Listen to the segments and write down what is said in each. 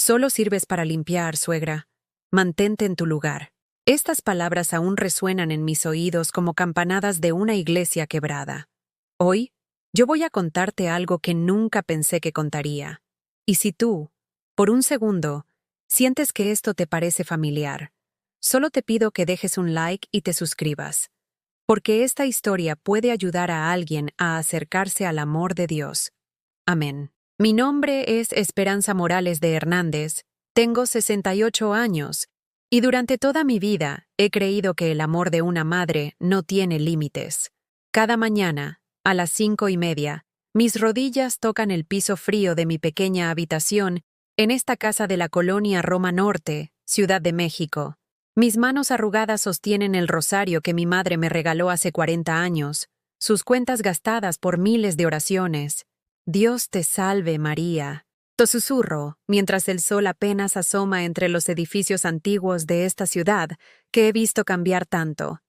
Solo sirves para limpiar, suegra. Mantente en tu lugar. Estas palabras aún resuenan en mis oídos como campanadas de una iglesia quebrada. Hoy, yo voy a contarte algo que nunca pensé que contaría. Y si tú, por un segundo, sientes que esto te parece familiar, solo te pido que dejes un like y te suscribas, porque esta historia puede ayudar a alguien a acercarse al amor de Dios. Amén. Mi nombre es Esperanza Morales de Hernández, tengo 68 años, y durante toda mi vida he creído que el amor de una madre no tiene límites. Cada mañana, a las 5:30, mis rodillas tocan el piso frío de mi pequeña habitación en esta casa de la colonia Roma Norte, Ciudad de México. Mis manos arrugadas sostienen el rosario que mi madre me regaló hace 40 años, sus cuentas gastadas por miles de oraciones. Dios te salve, María. Te susurro, mientras el sol apenas asoma entre los edificios antiguos de esta ciudad que he visto cambiar tanto.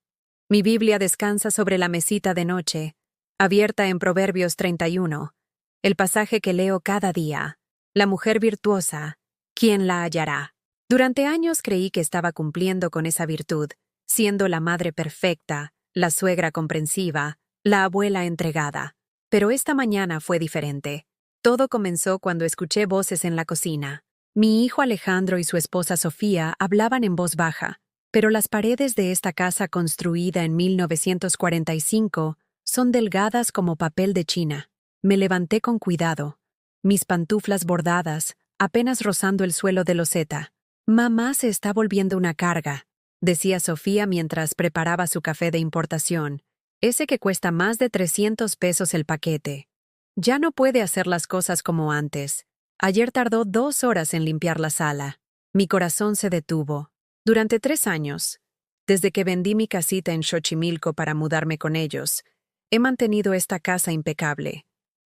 Mi Biblia descansa sobre la mesita de noche, abierta en Proverbios 31, el pasaje que leo cada día. La mujer virtuosa, ¿quién la hallará? Durante años creí que estaba cumpliendo con esa virtud, siendo la madre perfecta, la suegra comprensiva, la abuela entregada. Pero esta mañana fue diferente. Todo comenzó cuando escuché voces en la cocina. Mi hijo Alejandro y su esposa Sofía hablaban en voz baja, pero las paredes de esta casa construida en 1945 son delgadas como papel de China. Me levanté con cuidado, mis pantuflas bordadas, apenas rozando el suelo de loseta. «Mamá se está volviendo una carga», decía Sofía mientras preparaba su café de importación, ese que cuesta más de 300 pesos el paquete. Ya no puede hacer las cosas como antes. Ayer tardó 2 horas en limpiar la sala. Mi corazón se detuvo. Durante 3 años, desde que vendí mi casita en Xochimilco para mudarme con ellos, he mantenido esta casa impecable.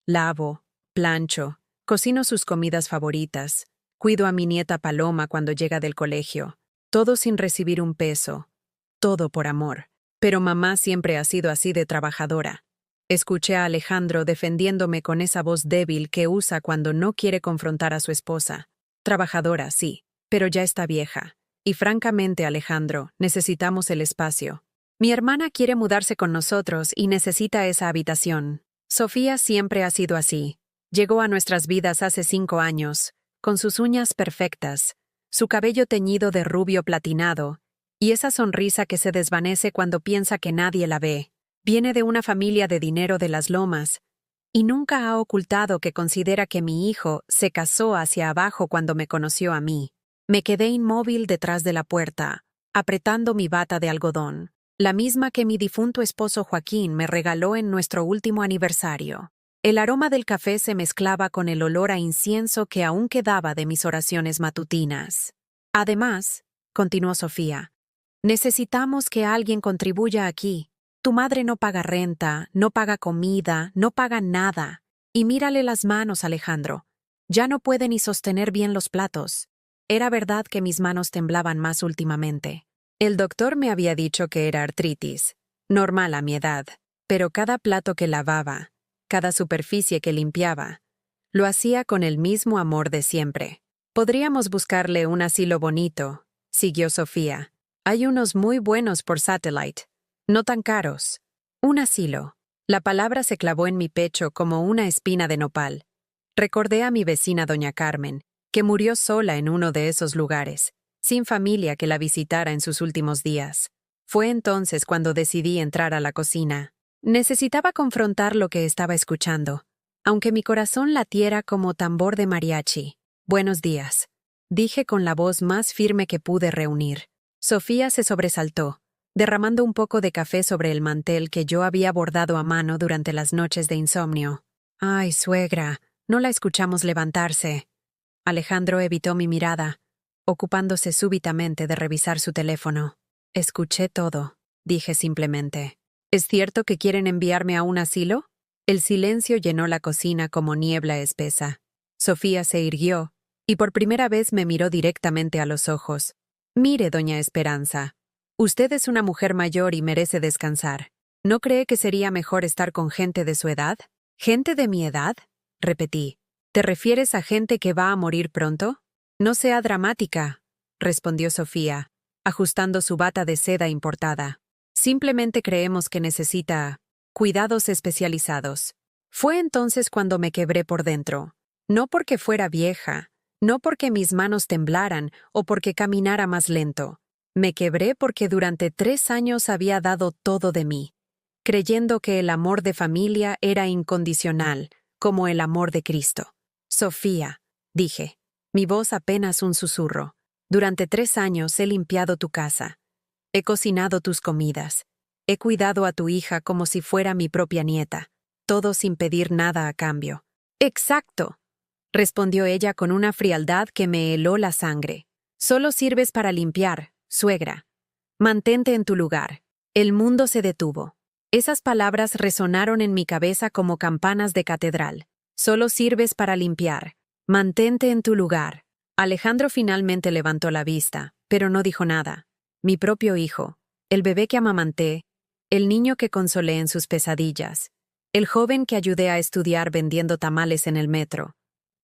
Lavo, plancho, cocino sus comidas favoritas, cuido a mi nieta Paloma cuando llega del colegio, todo sin recibir un peso, todo por amor. Pero mamá siempre ha sido así de trabajadora. Escuché a Alejandro defendiéndome con esa voz débil que usa cuando no quiere confrontar a su esposa. Trabajadora, sí, pero ya está vieja. Y francamente, Alejandro, necesitamos el espacio. Mi hermana quiere mudarse con nosotros y necesita esa habitación. Sofía siempre ha sido así. Llegó a nuestras vidas hace 5 años, con sus uñas perfectas, su cabello teñido de rubio platinado, y esa sonrisa que se desvanece cuando piensa que nadie la ve. Viene de una familia de dinero de las Lomas, y nunca ha ocultado que considera que mi hijo se casó hacia abajo cuando me conoció a mí. Me quedé inmóvil detrás de la puerta, apretando mi bata de algodón, la misma que mi difunto esposo Joaquín me regaló en nuestro último aniversario. El aroma del café se mezclaba con el olor a incienso que aún quedaba de mis oraciones matutinas. Además, continuó Sofía, necesitamos que alguien contribuya aquí. Tu madre no paga renta, no paga comida, no paga nada. Y mírale las manos, Alejandro. Ya no puede ni sostener bien los platos. Era verdad que mis manos temblaban más últimamente. El doctor me había dicho que era artritis, normal a mi edad, pero cada plato que lavaba, cada superficie que limpiaba, lo hacía con el mismo amor de siempre. Podríamos buscarle un asilo bonito, siguió Sofía. Hay unos muy buenos por Satellite. No tan caros. Un asilo. La palabra se clavó en mi pecho como una espina de nopal. Recordé a mi vecina doña Carmen, que murió sola en uno de esos lugares, sin familia que la visitara en sus últimos días. Fue entonces cuando decidí entrar a la cocina. Necesitaba confrontar lo que estaba escuchando, aunque mi corazón latiera como tambor de mariachi. «Buenos días», dije con la voz más firme que pude reunir. Sofía se sobresaltó, derramando un poco de café sobre el mantel que yo había bordado a mano durante las noches de insomnio. «Ay, suegra, no la escuchamos levantarse». Alejandro evitó mi mirada, ocupándose súbitamente de revisar su teléfono. «Escuché todo», dije simplemente. «¿Es cierto que quieren enviarme a un asilo?» El silencio llenó la cocina como niebla espesa. Sofía se irguió, y por primera vez me miró directamente a los ojos. «Mire, doña Esperanza, usted es una mujer mayor y merece descansar. ¿No cree que sería mejor estar con gente de su edad?» «¿Gente de mi edad?», repetí. «¿Te refieres a gente que va a morir pronto?» No sea dramática, respondió Sofía, ajustando su bata de seda importada. Simplemente creemos que necesita cuidados especializados. Fue entonces cuando me quebré por dentro. No porque fuera vieja, no porque mis manos temblaran o porque caminara más lento. Me quebré porque durante 3 años había dado todo de mí, creyendo que el amor de familia era incondicional, como el amor de Cristo. Sofía, dije, mi voz apenas un susurro. Durante 3 años he limpiado tu casa. He cocinado tus comidas. He cuidado a tu hija como si fuera mi propia nieta, todo sin pedir nada a cambio. Exacto, respondió ella con una frialdad que me heló la sangre. Solo sirves para limpiar, suegra. Mantente en tu lugar. El mundo se detuvo. Esas palabras resonaron en mi cabeza como campanas de catedral. Solo sirves para limpiar. Mantente en tu lugar. Alejandro finalmente levantó la vista, pero no dijo nada. Mi propio hijo, el bebé que amamanté, el niño que consolé en sus pesadillas, el joven que ayudé a estudiar vendiendo tamales en el metro.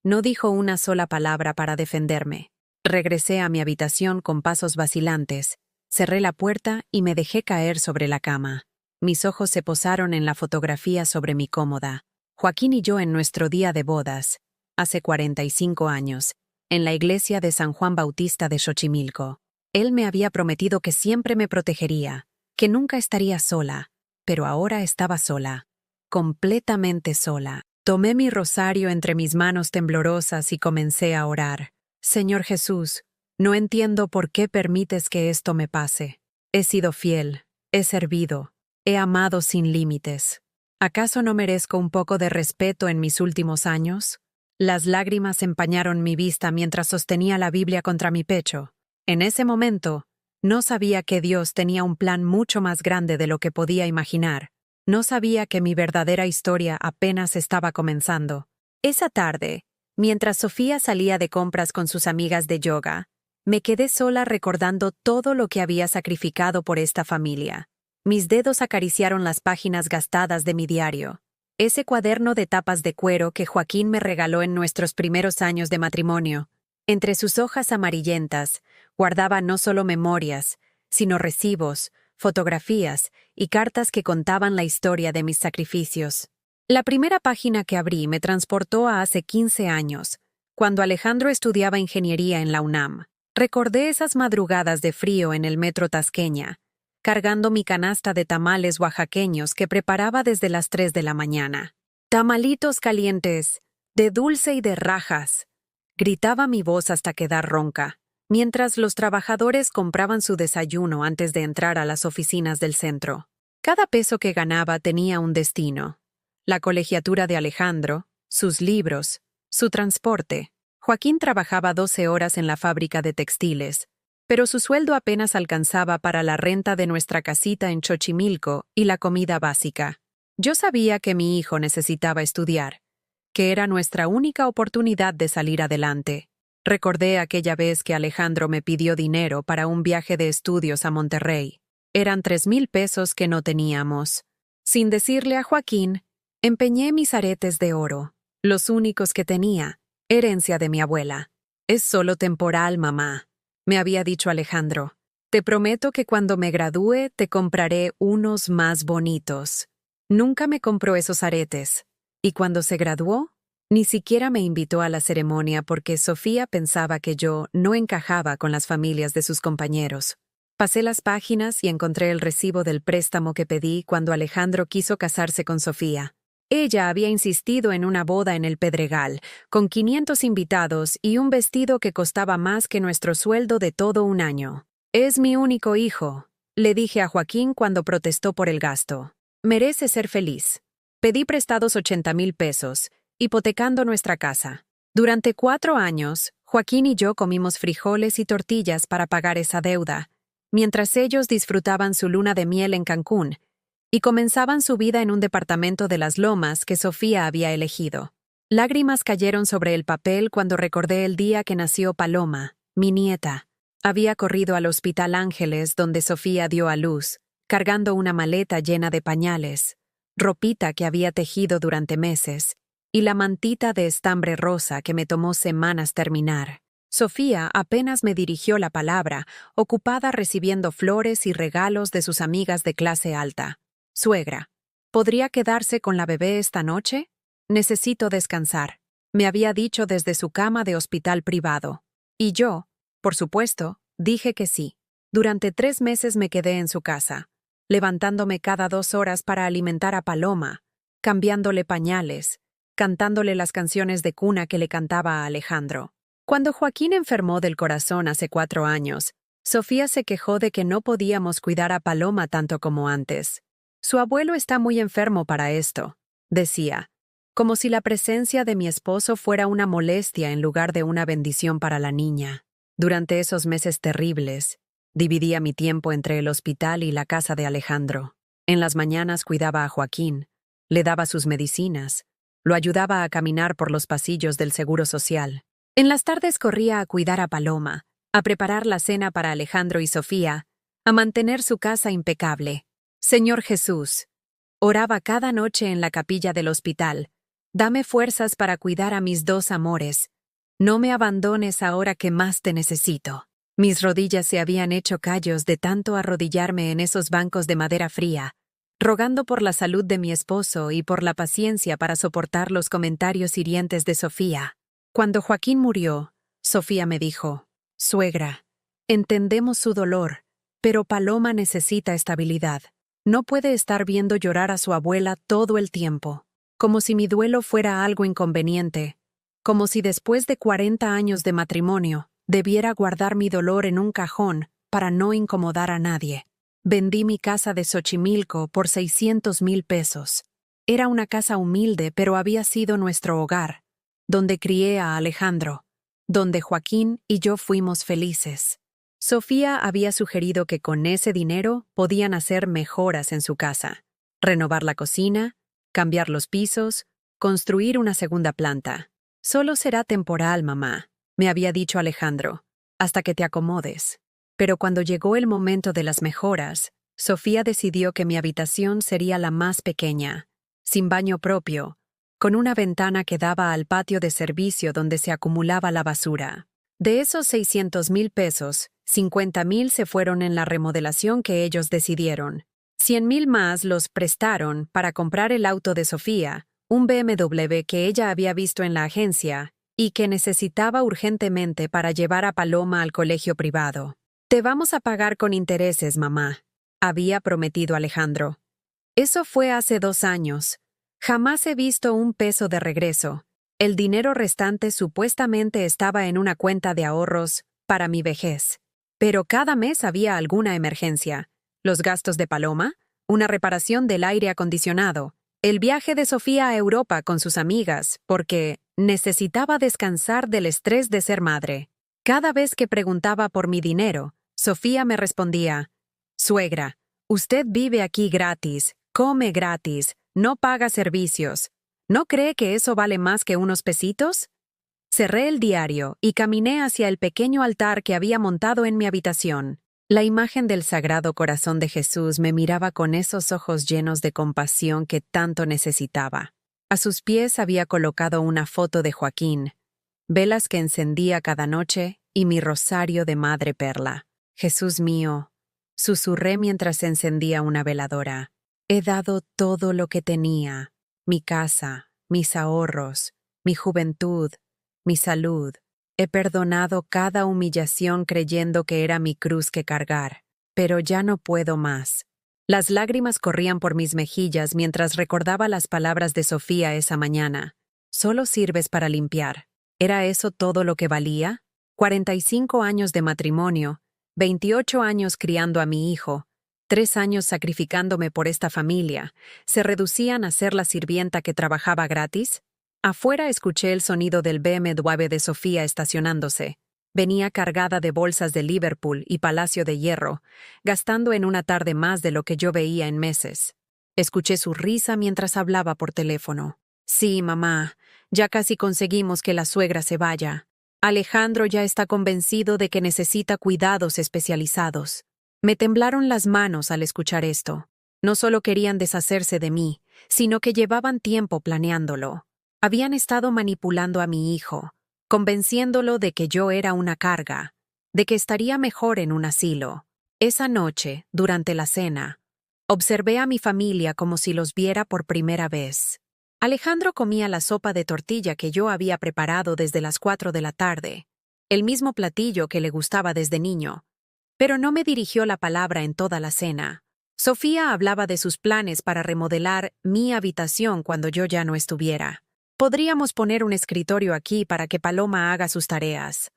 No dijo una sola palabra para defenderme. Regresé a mi habitación con pasos vacilantes, cerré la puerta y me dejé caer sobre la cama. Mis ojos se posaron en la fotografía sobre mi cómoda. Joaquín y yo en nuestro día de bodas, hace 45 años, en la iglesia de San Juan Bautista de Xochimilco. Él me había prometido que siempre me protegería, que nunca estaría sola, pero ahora estaba sola, completamente sola. Tomé mi rosario entre mis manos temblorosas y comencé a orar. Señor Jesús, no entiendo por qué permites que esto me pase. He sido fiel, he servido, he amado sin límites. ¿Acaso no merezco un poco de respeto en mis últimos años? Las lágrimas empañaron mi vista mientras sostenía la Biblia contra mi pecho. En ese momento, no sabía que Dios tenía un plan mucho más grande de lo que podía imaginar. No sabía que mi verdadera historia apenas estaba comenzando. Esa tarde, mientras Sofía salía de compras con sus amigas de yoga, me quedé sola recordando todo lo que había sacrificado por esta familia. Mis dedos acariciaron las páginas gastadas de mi diario. Ese cuaderno de tapas de cuero que Joaquín me regaló en nuestros primeros años de matrimonio. Entre sus hojas amarillentas, guardaba no solo memorias, sino recibos, fotografías y cartas que contaban la historia de mis sacrificios. La primera página que abrí me transportó a hace 15 años, cuando Alejandro estudiaba ingeniería en la UNAM. Recordé esas madrugadas de frío en el metro Tasqueña, cargando mi canasta de tamales oaxaqueños que preparaba desde las 3 de la mañana. «Tamalitos calientes, de dulce y de rajas», gritaba mi voz hasta quedar ronca, mientras los trabajadores compraban su desayuno antes de entrar a las oficinas del centro. Cada peso que ganaba tenía un destino. La colegiatura de Alejandro, sus libros, su transporte. Joaquín trabajaba 12 horas en la fábrica de textiles, pero su sueldo apenas alcanzaba para la renta de nuestra casita en Xochimilco y la comida básica. Yo sabía que mi hijo necesitaba estudiar, que era nuestra única oportunidad de salir adelante. Recordé aquella vez que Alejandro me pidió dinero para un viaje de estudios a Monterrey. Eran 3,000 pesos que no teníamos. Sin decirle a Joaquín, empeñé mis aretes de oro, los únicos que tenía, herencia de mi abuela. «Es solo temporal, mamá», me había dicho Alejandro. «Te prometo que cuando me gradúe te compraré unos más bonitos». Nunca me compró esos aretes. Y cuando se graduó, ni siquiera me invitó a la ceremonia porque Sofía pensaba que yo no encajaba con las familias de sus compañeros. Pasé las páginas y encontré el recibo del préstamo que pedí cuando Alejandro quiso casarse con Sofía. Ella había insistido en una boda en el Pedregal, con 500 invitados y un vestido que costaba más que nuestro sueldo de todo un año. «Es mi único hijo», le dije a Joaquín cuando protestó por el gasto. «Merece ser feliz». Pedí prestados 80,000 pesos, hipotecando nuestra casa. Durante 4 años, Joaquín y yo comimos frijoles y tortillas para pagar esa deuda, mientras ellos disfrutaban su luna de miel en Cancún y comenzaban su vida en un departamento de las Lomas que Sofía había elegido. Lágrimas cayeron sobre el papel cuando recordé el día que nació Paloma, mi nieta. Había corrido al Hospital Ángeles donde Sofía dio a luz, cargando una maleta llena de pañales, ropita que había tejido durante meses, y la mantita de estambre rosa que me tomó semanas terminar. Sofía apenas me dirigió la palabra, ocupada recibiendo flores y regalos de sus amigas de clase alta. Suegra, ¿podría quedarse con la bebé esta noche? Necesito descansar, me había dicho desde su cama de hospital privado. Y yo, por supuesto, dije que sí. Durante 3 meses me quedé en su casa, levantándome cada 2 horas para alimentar a Paloma, cambiándole pañales, cantándole las canciones de cuna que le cantaba a Alejandro. Cuando Joaquín enfermó del corazón hace 4 años, Sofía se quejó de que no podíamos cuidar a Paloma tanto como antes. Su abuelo está muy enfermo para esto, decía, como si la presencia de mi esposo fuera una molestia en lugar de una bendición para la niña. Durante esos meses terribles, dividía mi tiempo entre el hospital y la casa de Alejandro. En las mañanas cuidaba a Joaquín, le daba sus medicinas, lo ayudaba a caminar por los pasillos del Seguro Social. En las tardes corría a cuidar a Paloma, a preparar la cena para Alejandro y Sofía, a mantener su casa impecable. Señor Jesús, oraba cada noche en la capilla del hospital, dame fuerzas para cuidar a mis 2 amores. No me abandones ahora que más te necesito. Mis rodillas se habían hecho callos de tanto arrodillarme en esos bancos de madera fría, rogando por la salud de mi esposo y por la paciencia para soportar los comentarios hirientes de Sofía. Cuando Joaquín murió, Sofía me dijo, «Suegra, entendemos su dolor, pero Paloma necesita estabilidad. No puede estar viendo llorar a su abuela todo el tiempo, como si mi duelo fuera algo inconveniente, como si después de 40 años de matrimonio debiera guardar mi dolor en un cajón para no incomodar a nadie. Vendí mi casa de Xochimilco por 600,000 pesos. Era una casa humilde, pero había sido nuestro hogar, donde crié a Alejandro, donde Joaquín y yo fuimos felices. Sofía había sugerido que con ese dinero podían hacer mejoras en su casa, renovar la cocina, cambiar los pisos, construir una segunda planta. Solo será temporal, mamá, me había dicho Alejandro, hasta que te acomodes. Pero cuando llegó el momento de las mejoras, Sofía decidió que mi habitación sería la más pequeña, sin baño propio, con una ventana que daba al patio de servicio donde se acumulaba la basura. De esos 600,000 pesos, 50,000 se fueron en la remodelación que ellos decidieron. 100,000 más los prestaron para comprar el auto de Sofía, un BMW que ella había visto en la agencia y que necesitaba urgentemente para llevar a Paloma al colegio privado. Te vamos a pagar con intereses, mamá, había prometido Alejandro. Eso fue hace 2 años. Jamás he visto un peso de regreso. El dinero restante supuestamente estaba en una cuenta de ahorros para mi vejez. Pero cada mes había alguna emergencia. Los gastos de Paloma, una reparación del aire acondicionado, el viaje de Sofía a Europa con sus amigas, porque necesitaba descansar del estrés de ser madre. Cada vez que preguntaba por mi dinero, Sofía me respondía, «Suegra, usted vive aquí gratis, come gratis, no paga servicios. ¿No cree que eso vale más que unos pesitos?» Cerré el diario y caminé hacia el pequeño altar que había montado en mi habitación. La imagen del Sagrado Corazón de Jesús me miraba con esos ojos llenos de compasión que tanto necesitaba. A sus pies había colocado una foto de Joaquín, velas que encendía cada noche y mi rosario de madre perla. «Jesús mío», susurré mientras encendía una veladora, «he dado todo lo que tenía, mi casa, mis ahorros, mi juventud, mi salud. He perdonado cada humillación creyendo que era mi cruz que cargar, pero ya no puedo más». Las lágrimas corrían por mis mejillas mientras recordaba las palabras de Sofía esa mañana. «Solo sirves para limpiar». ¿Era eso todo lo que valía? 45 años de matrimonio, 28 años criando a mi hijo, 3 años sacrificándome por esta familia, ¿se reducían a ser la sirvienta que trabajaba gratis? Afuera escuché el sonido del BMW de Sofía estacionándose. Venía cargada de bolsas de Liverpool y Palacio de Hierro, gastando en una tarde más de lo que yo veía en meses. Escuché su risa mientras hablaba por teléfono. «Sí, mamá, ya casi conseguimos que la suegra se vaya. Alejandro ya está convencido de que necesita cuidados especializados». Me temblaron las manos al escuchar esto. No solo querían deshacerse de mí, sino que llevaban tiempo planeándolo. Habían estado manipulando a mi hijo, convenciéndolo de que yo era una carga, de que estaría mejor en un asilo. Esa noche, durante la cena, observé a mi familia como si los viera por primera vez. Alejandro comía la sopa de tortilla que yo había preparado desde las 4 de la tarde, el mismo platillo que le gustaba desde niño, pero no me dirigió la palabra en toda la cena. Sofía hablaba de sus planes para remodelar mi habitación cuando yo ya no estuviera. Podríamos poner un escritorio aquí para que Paloma haga sus tareas.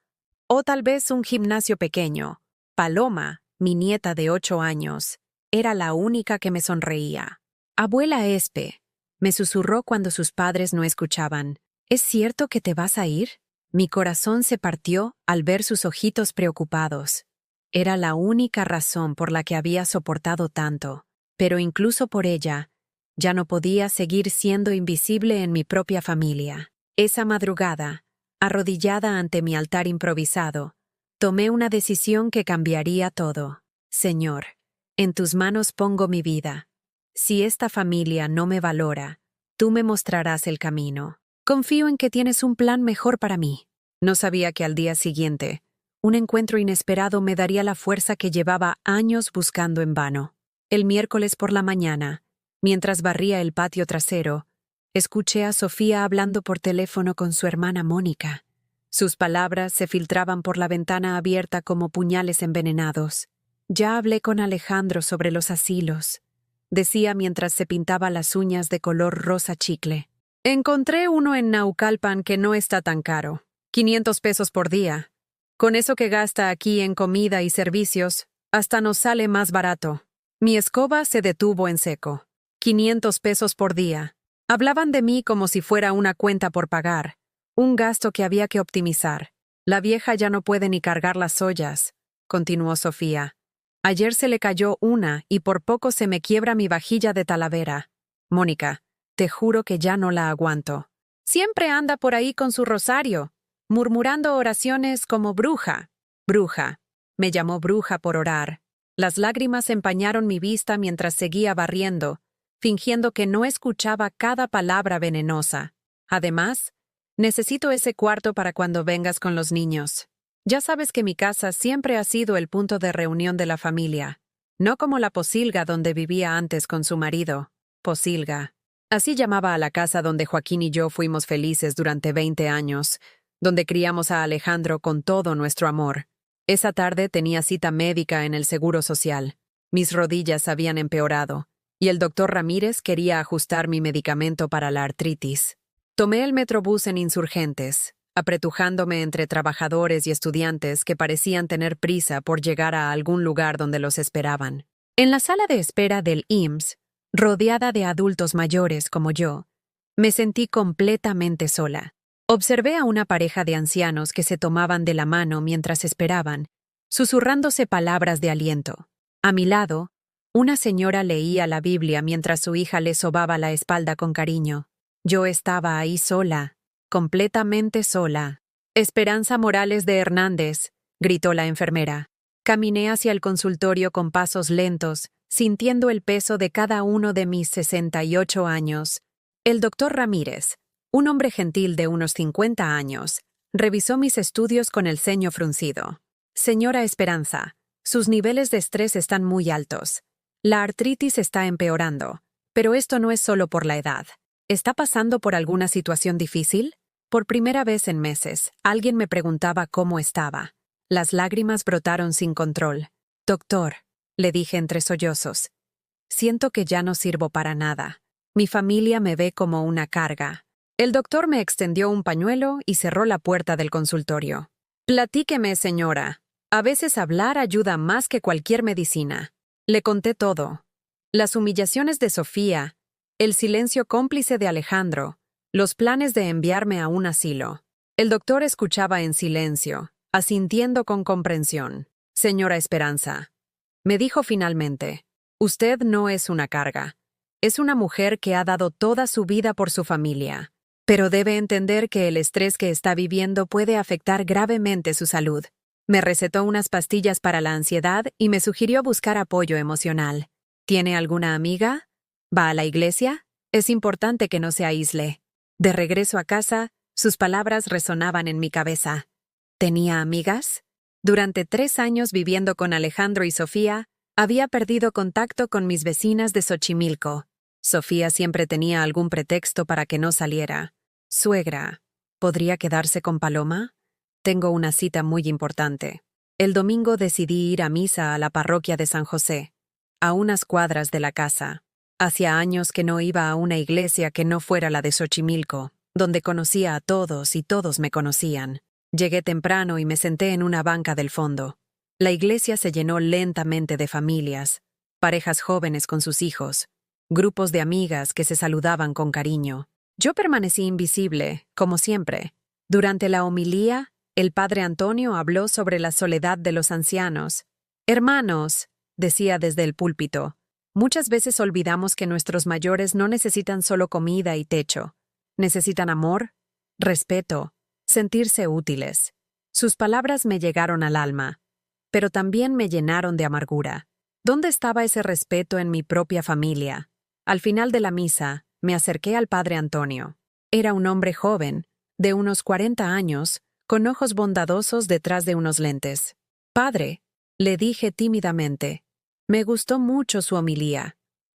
O tal vez un gimnasio pequeño. Paloma, mi nieta de 8 años, era la única que me sonreía. Abuela Espe, me susurró cuando sus padres no escuchaban. ¿Es cierto que te vas a ir? Mi corazón se partió al ver sus ojitos preocupados. Era la única razón por la que había soportado tanto, pero incluso por ella, ya no podía seguir siendo invisible en mi propia familia. Esa madrugada, arrodillada ante mi altar improvisado, tomé una decisión que cambiaría todo. Señor, en tus manos pongo mi vida. Si esta familia no me valora, tú me mostrarás el camino. Confío en que tienes un plan mejor para mí. No sabía que al día siguiente, un encuentro inesperado me daría la fuerza que llevaba años buscando en vano. El miércoles por la mañana, mientras barría el patio trasero, escuché a Sofía hablando por teléfono con su hermana Mónica. Sus palabras se filtraban por la ventana abierta como puñales envenenados. Ya hablé con Alejandro sobre los asilos, decía mientras se pintaba las uñas de color rosa chicle. Encontré uno en Naucalpan que no está tan caro. 500 pesos por día. Con eso que gasta aquí en comida y servicios, hasta nos sale más barato. Mi escoba se detuvo en seco. 500 pesos por día. Hablaban de mí como si fuera una cuenta por pagar, un gasto que había que optimizar. La vieja ya no puede ni cargar las ollas, continuó Sofía. Ayer se le cayó una y por poco se me quiebra mi vajilla de Talavera. Mónica, te juro que ya no la aguanto. Siempre anda por ahí con su rosario, murmurando oraciones como bruja. Bruja. Me llamó bruja por orar. Las lágrimas empañaron mi vista mientras seguía barriendo, fingiendo que no escuchaba cada palabra venenosa. Además, necesito ese cuarto para cuando vengas con los niños. Ya sabes que mi casa siempre ha sido el punto de reunión de la familia, no como la Posilga donde vivía antes con su marido. Posilga. Así llamaba a la casa donde Joaquín y yo fuimos felices durante 20 años, donde criamos a Alejandro con todo nuestro amor. Esa tarde tenía cita médica en el Seguro Social. Mis rodillas habían empeorado, y el doctor Ramírez quería ajustar mi medicamento para la artritis. Tomé el Metrobús en Insurgentes, apretujándome entre trabajadores y estudiantes que parecían tener prisa por llegar a algún lugar donde los esperaban. En la sala de espera del IMSS, rodeada de adultos mayores como yo, me sentí completamente sola. Observé a una pareja de ancianos que se tomaban de la mano mientras esperaban, susurrándose palabras de aliento. A mi lado, una señora leía la Biblia mientras su hija le sobaba la espalda con cariño. Yo estaba ahí sola, completamente sola. Esperanza Morales de Hernández, gritó la enfermera. Caminé hacia el consultorio con pasos lentos, sintiendo el peso de cada uno de mis 68 años. El doctor Ramírez, un hombre gentil de unos 50 años, revisó mis estudios con el ceño fruncido. Señora Esperanza, sus niveles de estrés están muy altos. La artritis está empeorando, pero esto no es solo por la edad. ¿Está pasando por alguna situación difícil? Por primera vez en meses, alguien me preguntaba cómo estaba. Las lágrimas brotaron sin control. Doctor, le dije entre sollozos, siento que ya no sirvo para nada. Mi familia me ve como una carga. El doctor me extendió un pañuelo y cerró la puerta del consultorio. Platíqueme, señora. A veces hablar ayuda más que cualquier medicina. Le conté todo. Las humillaciones de Sofía, el silencio cómplice de Alejandro, los planes de enviarme a un asilo. El doctor escuchaba en silencio, asintiendo con comprensión. Señora Esperanza, me dijo finalmente, usted no es una carga. Es una mujer que ha dado toda su vida por su familia. Pero debe entender que el estrés que está viviendo puede afectar gravemente su salud. Me recetó unas pastillas para la ansiedad y me sugirió buscar apoyo emocional. ¿Tiene alguna amiga? ¿Va a la iglesia? Es importante que no se aísle. De regreso a casa, Sus palabras resonaban en mi cabeza. ¿Tenía amigas? Durante 3 años viviendo con Alejandro y Sofía, había perdido contacto con mis vecinas de Xochimilco. Sofía siempre tenía algún pretexto para que no saliera. Suegra, ¿podría quedarse con Paloma? Tengo una cita muy importante. El domingo decidí ir a misa a la parroquia de San José, a unas cuadras de la casa. Hacía años que no iba a una iglesia que no fuera la de Xochimilco, donde conocía a todos y todos me conocían. Llegué temprano y me senté en una banca del fondo. La iglesia se llenó lentamente de familias, parejas jóvenes con sus hijos, grupos de amigas que se saludaban con cariño. Yo permanecí invisible, como siempre. Durante la homilía, el padre Antonio habló sobre la soledad de los ancianos. Hermanos, decía desde el púlpito, muchas veces olvidamos que nuestros mayores no necesitan solo comida y techo. Necesitan amor, respeto, sentirse útiles. Sus palabras me llegaron al alma, pero también me llenaron de amargura. ¿Dónde estaba ese respeto en mi propia familia? Al final de la misa, me acerqué al padre Antonio. Era un hombre joven, de unos 40 años, con ojos bondadosos detrás de unos lentes. Padre, le dije tímidamente, me gustó mucho su homilía.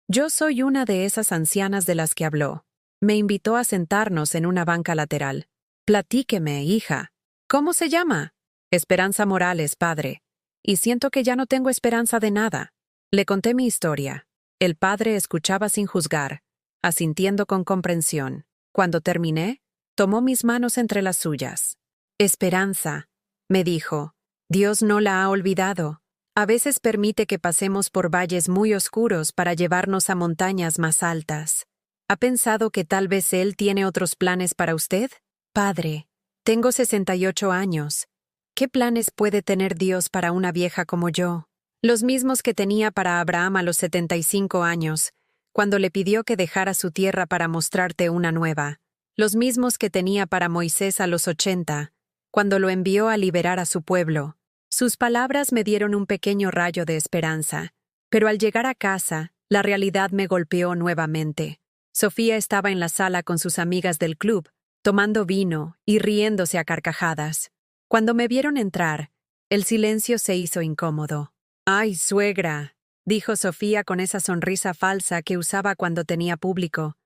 Yo soy una de esas ancianas de las que habló. Me invitó a sentarnos en una banca lateral. Platíqueme, hija. ¿Cómo se llama? Esperanza Morales, padre. Y siento que ya no tengo esperanza de nada. Le conté mi historia. El padre escuchaba sin juzgar, asintiendo con comprensión. Cuando terminé, tomó mis manos entre las suyas. Esperanza, me dijo, Dios no la ha olvidado. A veces permite que pasemos por valles muy oscuros para llevarnos a montañas más altas. ¿Ha pensado que tal vez Él tiene otros planes para usted? Padre, tengo 68 años. ¿Qué planes puede tener Dios para una vieja como yo? Los mismos que tenía para Abraham a los 75 años, cuando le pidió que dejara su tierra para mostrarte una nueva. Los mismos que tenía para Moisés a los 80, cuando lo envió a liberar a su pueblo. Sus palabras me dieron un pequeño rayo de esperanza, pero al llegar a casa, la realidad me golpeó nuevamente. Sofía estaba en la sala con sus amigas del club, tomando vino y riéndose a carcajadas. Cuando me vieron entrar, el silencio se hizo incómodo. «Ay, suegra», dijo Sofía con esa sonrisa falsa que usaba cuando tenía público.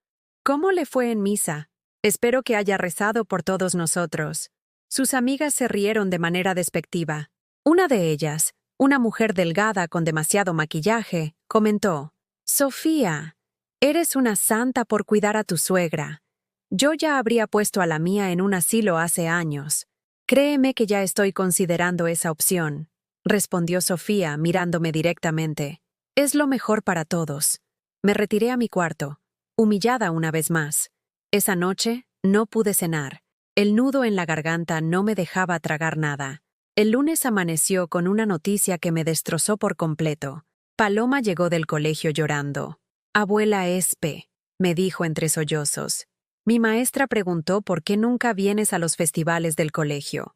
«¿Cómo le fue en misa? Espero que haya rezado por todos nosotros». Sus amigas se rieron de manera despectiva. Una de ellas, una mujer delgada con demasiado maquillaje, comentó: «Sofía, eres una santa por cuidar a tu suegra. Yo ya habría puesto a la mía en un asilo hace años. Créeme que ya estoy considerando esa opción», respondió Sofía mirándome directamente. «Es lo mejor para todos». Me retiré a mi cuarto, humillada una vez más. Esa noche no pude cenar. El nudo en la garganta no me dejaba tragar nada. El lunes amaneció con una noticia que me destrozó por completo. Paloma llegó del colegio llorando. «Abuela Espe», me dijo entre sollozos. Mi maestra preguntó por qué nunca vienes a los festivales del colegio.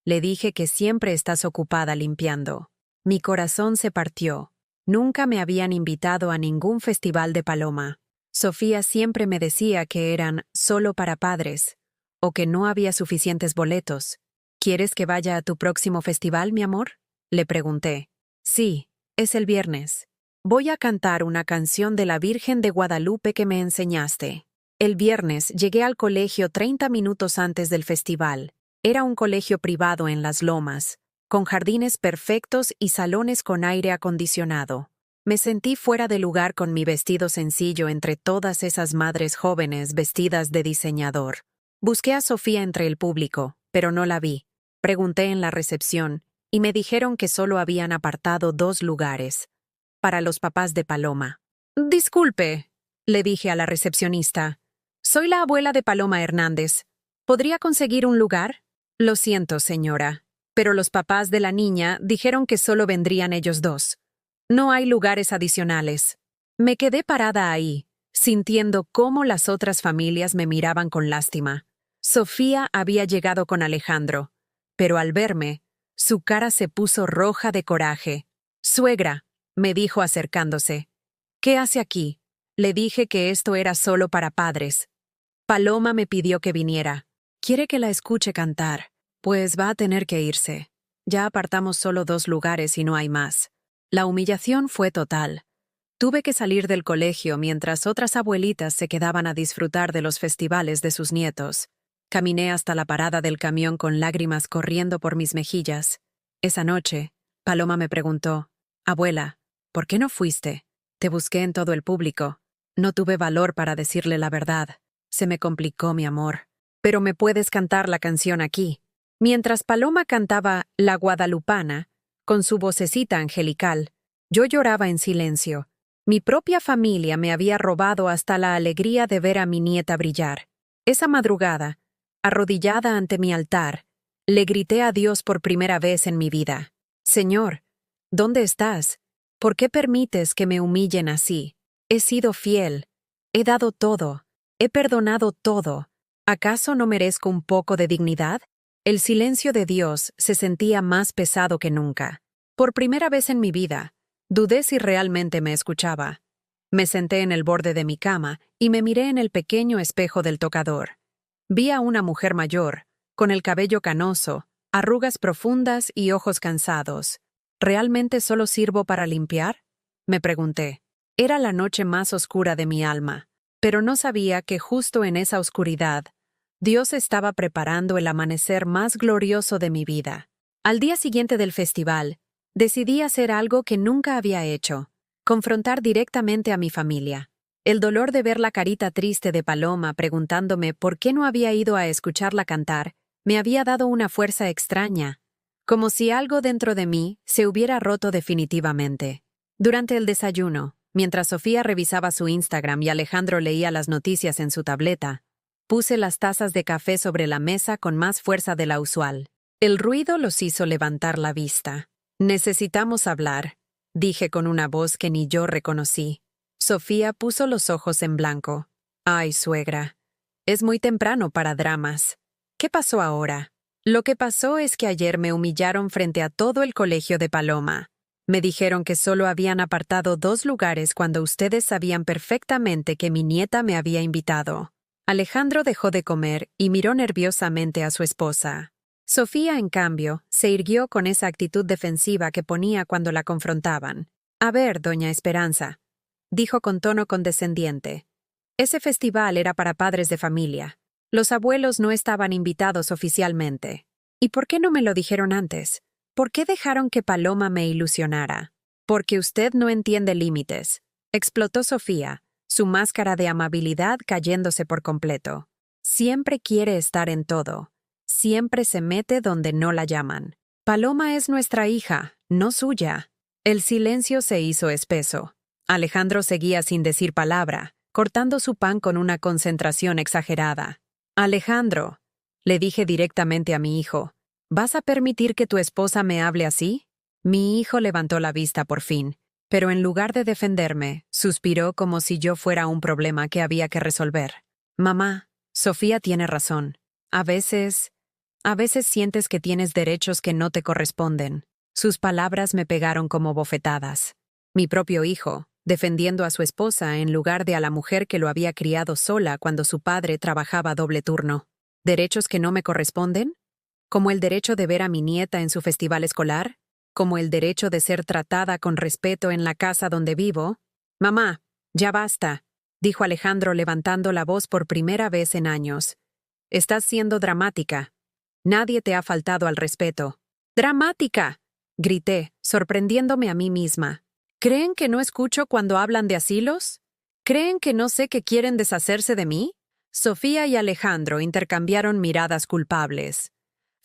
Le dije que siempre estás ocupada limpiando. Mi corazón se partió. Nunca me habían invitado a ningún festival de Paloma. Sofía siempre me decía que eran solo para padres, o que no había suficientes boletos. ¿Quieres que vaya a tu próximo festival, mi amor?, le pregunté. Sí, es el viernes. Voy a cantar una canción de la Virgen de Guadalupe que me enseñaste. El viernes llegué al colegio 30 minutos antes del festival. Era un colegio privado en Las Lomas, con jardines perfectos y salones con aire acondicionado. Me sentí fuera de lugar con mi vestido sencillo entre todas esas madres jóvenes vestidas de diseñador. Busqué a Sofía entre el público, pero no la vi. Pregunté en la recepción, y me dijeron que solo habían apartado 2 lugares, para los papás de Paloma. «Disculpe», le dije a la recepcionista. «Soy la abuela de Paloma Hernández. ¿Podría conseguir un lugar?» «Lo siento, señora, pero los papás de la niña dijeron que solo vendrían ellos 2. No hay lugares adicionales». Me quedé parada ahí, sintiendo cómo las otras familias me miraban con lástima. Sofía había llegado con Alejandro, pero al verme, su cara se puso roja de coraje. «Suegra», me dijo acercándose. «¿Qué hace aquí?» Le dije que esto era solo para padres. Paloma me pidió que viniera. Quiere que la escuche cantar. Pues va a tener que irse. Ya apartamos solo 2 lugares y no hay más. La humillación fue total. Tuve que salir del colegio mientras otras abuelitas se quedaban a disfrutar de los festivales de sus nietos. Caminé hasta la parada del camión con lágrimas corriendo por mis mejillas. Esa noche, Paloma me preguntó, «Abuela, ¿por qué no fuiste? Te busqué en todo el público. No tuve valor para decirle la verdad. Se me complicó, mi amor. Pero me puedes cantar la canción aquí». Mientras Paloma cantaba La Guadalupana, con su vocecita angelical, yo lloraba en silencio. Mi propia familia me había robado hasta la alegría de ver a mi nieta brillar. Esa madrugada, arrodillada ante mi altar, le grité a Dios por primera vez en mi vida. «Señor, ¿dónde estás? ¿Por qué permites que me humillen así? He sido fiel. He dado todo. He perdonado todo. ¿Acaso no merezco un poco de dignidad?» El silencio de Dios se sentía más pesado que nunca. Por primera vez en mi vida, dudé si realmente me escuchaba. Me senté en el borde de mi cama y me miré en el pequeño espejo del tocador. Vi a una mujer mayor, con el cabello canoso, arrugas profundas y ojos cansados. ¿Realmente solo sirvo para limpiar?, me pregunté. Era la noche más oscura de mi alma, pero no sabía que justo en esa oscuridad, Dios estaba preparando el amanecer más glorioso de mi vida. Al día siguiente del festival, decidí hacer algo que nunca había hecho: confrontar directamente a mi familia. El dolor de ver la carita triste de Paloma preguntándome por qué no había ido a escucharla cantar me había dado una fuerza extraña, como si algo dentro de mí se hubiera roto definitivamente. Durante el desayuno, mientras Sofía revisaba su Instagram y Alejandro leía las noticias en su tableta, puse las tazas de café sobre la mesa con más fuerza de la usual. El ruido los hizo levantar la vista. «Necesitamos hablar», dije con una voz que ni yo reconocí. Sofía puso los ojos en blanco. «Ay, suegra, es muy temprano para dramas. ¿Qué pasó ahora?» «Lo que pasó es que ayer me humillaron frente a todo el colegio de Paloma. Me dijeron que solo habían apartado 2 lugares cuando ustedes sabían perfectamente que mi nieta me había invitado». Alejandro dejó de comer y miró nerviosamente a su esposa. Sofía, en cambio, se irguió con esa actitud defensiva que ponía cuando la confrontaban. «A ver, doña Esperanza», dijo con tono condescendiente. «Ese festival era para padres de familia. Los abuelos no estaban invitados oficialmente. ¿Y por qué no me lo dijeron antes? ¿Por qué dejaron que Paloma me ilusionara?» «Porque usted no entiende límites», explotó Sofía, su máscara de amabilidad cayéndose por completo. «Siempre quiere estar en todo. Siempre se mete donde no la llaman. Paloma es nuestra hija, no suya». El silencio se hizo espeso. Alejandro seguía sin decir palabra, cortando su pan con una concentración exagerada. «Alejandro», le dije directamente a mi hijo, «¿vas a permitir que tu esposa me hable así?» Mi hijo levantó la vista por fin, pero en lugar de defenderme, suspiró como si yo fuera un problema que había que resolver. «Mamá, Sofía tiene razón. A veces sientes que tienes derechos que no te corresponden». Sus palabras me pegaron como bofetadas. Mi propio hijo, defendiendo a su esposa en lugar de a la mujer que lo había criado sola cuando su padre trabajaba doble turno. ¿Derechos que no me corresponden? ¿Como el derecho de ver a mi nieta en su festival escolar? ¿Como el derecho de ser tratada con respeto en la casa donde vivo? «Mamá, ya basta», dijo Alejandro levantando la voz por primera vez en años. «Estás siendo dramática. Nadie te ha faltado al respeto». «¡Dramática!», grité, sorprendiéndome a mí misma. ¿Creen que no escucho cuando hablan de asilos? ¿Creen que no sé que quieren deshacerse de mí? Sofía y Alejandro intercambiaron miradas culpables.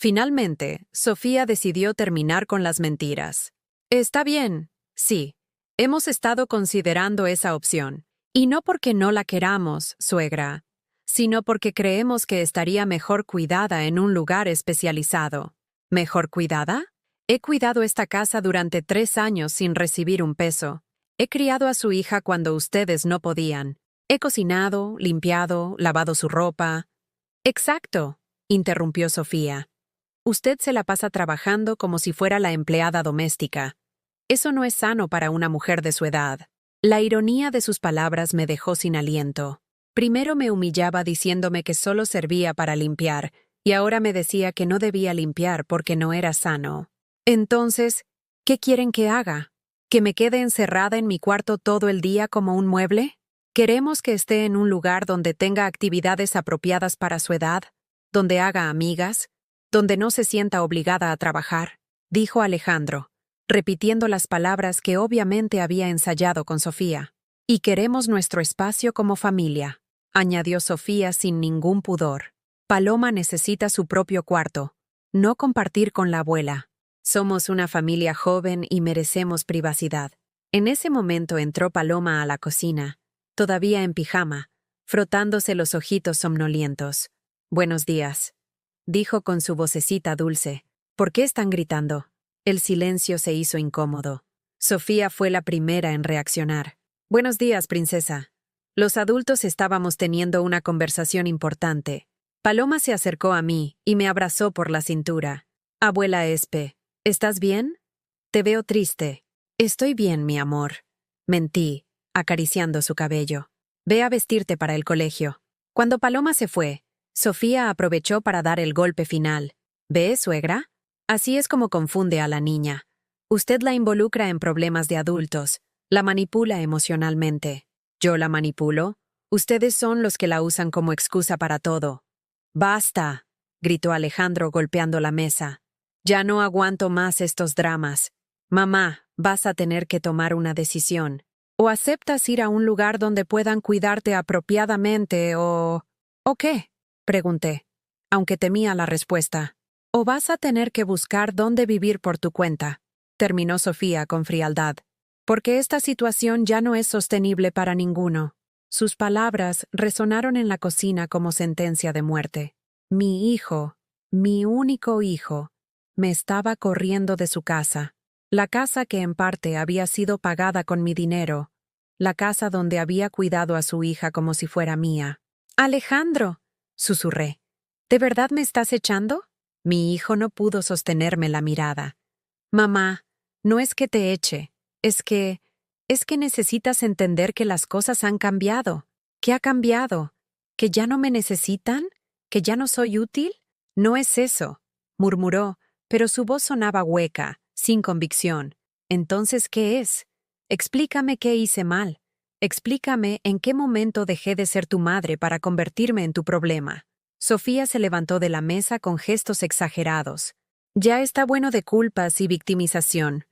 Finalmente, Sofía decidió terminar con las mentiras. «Está bien, sí. Hemos estado considerando esa opción. Y no porque no la queramos, suegra, sino porque creemos que estaría mejor cuidada en un lugar especializado». ¿Mejor cuidada? He cuidado esta casa durante 3 años sin recibir un peso. He criado a su hija cuando ustedes no podían. He cocinado, limpiado, lavado su ropa. «Exacto», interrumpió Sofía. «Usted se la pasa trabajando como si fuera la empleada doméstica. Eso no es sano para una mujer de su edad». La ironía de sus palabras me dejó sin aliento. Primero me humillaba diciéndome que solo servía para limpiar, y ahora me decía que no debía limpiar porque no era sano. Entonces, ¿qué quieren que haga? ¿Que me quede encerrada en mi cuarto todo el día como un mueble? Queremos que esté en un lugar donde tenga actividades apropiadas para su edad, donde haga amigas, donde no se sienta obligada a trabajar, dijo Alejandro, repitiendo las palabras que obviamente había ensayado con Sofía. Y queremos nuestro espacio como familia, añadió Sofía sin ningún pudor. Paloma necesita su propio cuarto, no compartir con la abuela. Somos una familia joven y merecemos privacidad. En ese momento entró Paloma a la cocina, todavía en pijama, frotándose los ojitos somnolientos. Buenos días, dijo con su vocecita dulce. ¿Por qué están gritando? El silencio se hizo incómodo. Sofía fue la primera en reaccionar. Buenos días, princesa. Los adultos estábamos teniendo una conversación importante. Paloma se acercó a mí y me abrazó por la cintura. Abuela Espe, ¿estás bien? Te veo triste. Estoy bien, mi amor. Mentí, acariciando su cabello. Ve a vestirte para el colegio. Cuando Paloma se fue, Sofía aprovechó para dar el golpe final. ¿Ve, suegra? Así es como confunde a la niña. Usted la involucra en problemas de adultos. La manipula emocionalmente. ¿Yo la manipulo? Ustedes son los que la usan como excusa para todo. ¡Basta!, gritó Alejandro golpeando la mesa. Ya no aguanto más estos dramas. Mamá, vas a tener que tomar una decisión. O aceptas ir a un lugar donde puedan cuidarte apropiadamente ¿O qué?, pregunté, aunque temía la respuesta. O vas a tener que buscar dónde vivir por tu cuenta, terminó Sofía con frialdad. Porque esta situación ya no es sostenible para ninguno. Sus palabras resonaron en la cocina como sentencia de muerte. Mi hijo, mi único hijo, me estaba corriendo de su casa. La casa que en parte había sido pagada con mi dinero. La casa donde había cuidado a su hija como si fuera mía. Alejandro, susurré. ¿De verdad me estás echando? Mi hijo no pudo sostenerme la mirada. Mamá, no es que te eche. Es que necesitas entender que las cosas han cambiado. ¿Qué ha cambiado? ¿Que ya no me necesitan? ¿Que ya no soy útil? No es eso, murmuró, pero su voz sonaba hueca, sin convicción. Entonces, ¿qué es? Explícame qué hice mal. Explícame en qué momento dejé de ser tu madre para convertirme en tu problema. Sofía se levantó de la mesa con gestos exagerados. Ya está bueno de culpas y victimización.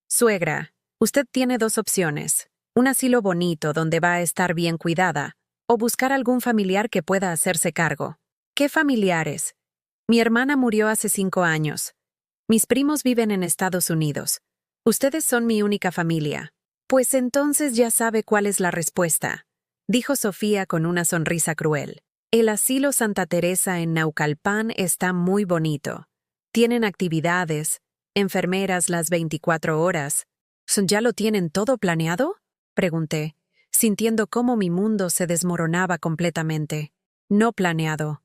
Suegra, usted tiene dos opciones. Un asilo bonito donde va a estar bien cuidada, o buscar algún familiar que pueda hacerse cargo. ¿Qué familiares? Mi hermana murió hace 5 años. Mis primos viven en Estados Unidos. Ustedes son mi única familia. Pues entonces ya sabe cuál es la respuesta, dijo Sofía con una sonrisa cruel. El asilo Santa Teresa en Naucalpan está muy bonito. Tienen actividades, enfermeras las 24 horas. ¿Ya lo tienen todo planeado?, pregunté, sintiendo cómo mi mundo se desmoronaba completamente. No planeado,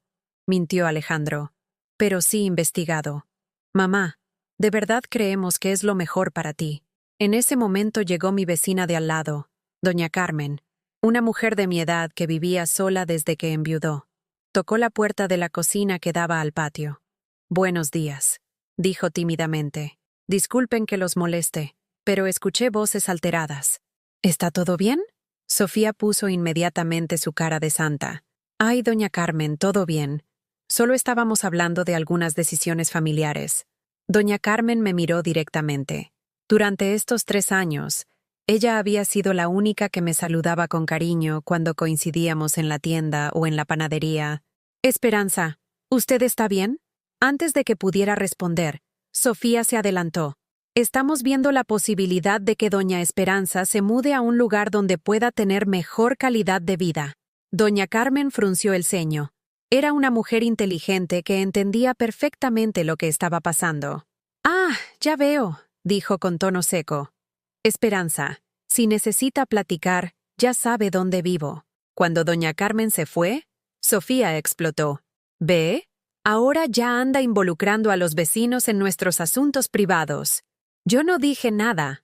mintió Alejandro, pero sí investigado. Mamá, de verdad creemos que es lo mejor para ti. En ese momento llegó mi vecina de al lado, doña Carmen, una mujer de mi edad que vivía sola desde que enviudó. Tocó la puerta de la cocina que daba al patio. Buenos días, dijo tímidamente. Disculpen que los moleste, pero escuché voces alteradas. ¿Está todo bien? Sofía puso inmediatamente su cara de santa. Ay, doña Carmen, todo bien. Solo estábamos hablando de algunas decisiones familiares. Doña Carmen me miró directamente. Durante estos 3 años, ella había sido la única que me saludaba con cariño cuando coincidíamos en la tienda o en la panadería. Esperanza, ¿usted está bien? Antes de que pudiera responder, Sofía se adelantó. Estamos viendo la posibilidad de que doña Esperanza se mude a un lugar donde pueda tener mejor calidad de vida. Doña Carmen frunció el ceño. Era una mujer inteligente que entendía perfectamente lo que estaba pasando. Ah, ya veo, dijo con tono seco. Esperanza, si necesita platicar, ya sabe dónde vivo. Cuando doña Carmen se fue, Sofía explotó. ¿Ve? Ahora ya anda involucrando a los vecinos en nuestros asuntos privados. Yo no dije nada.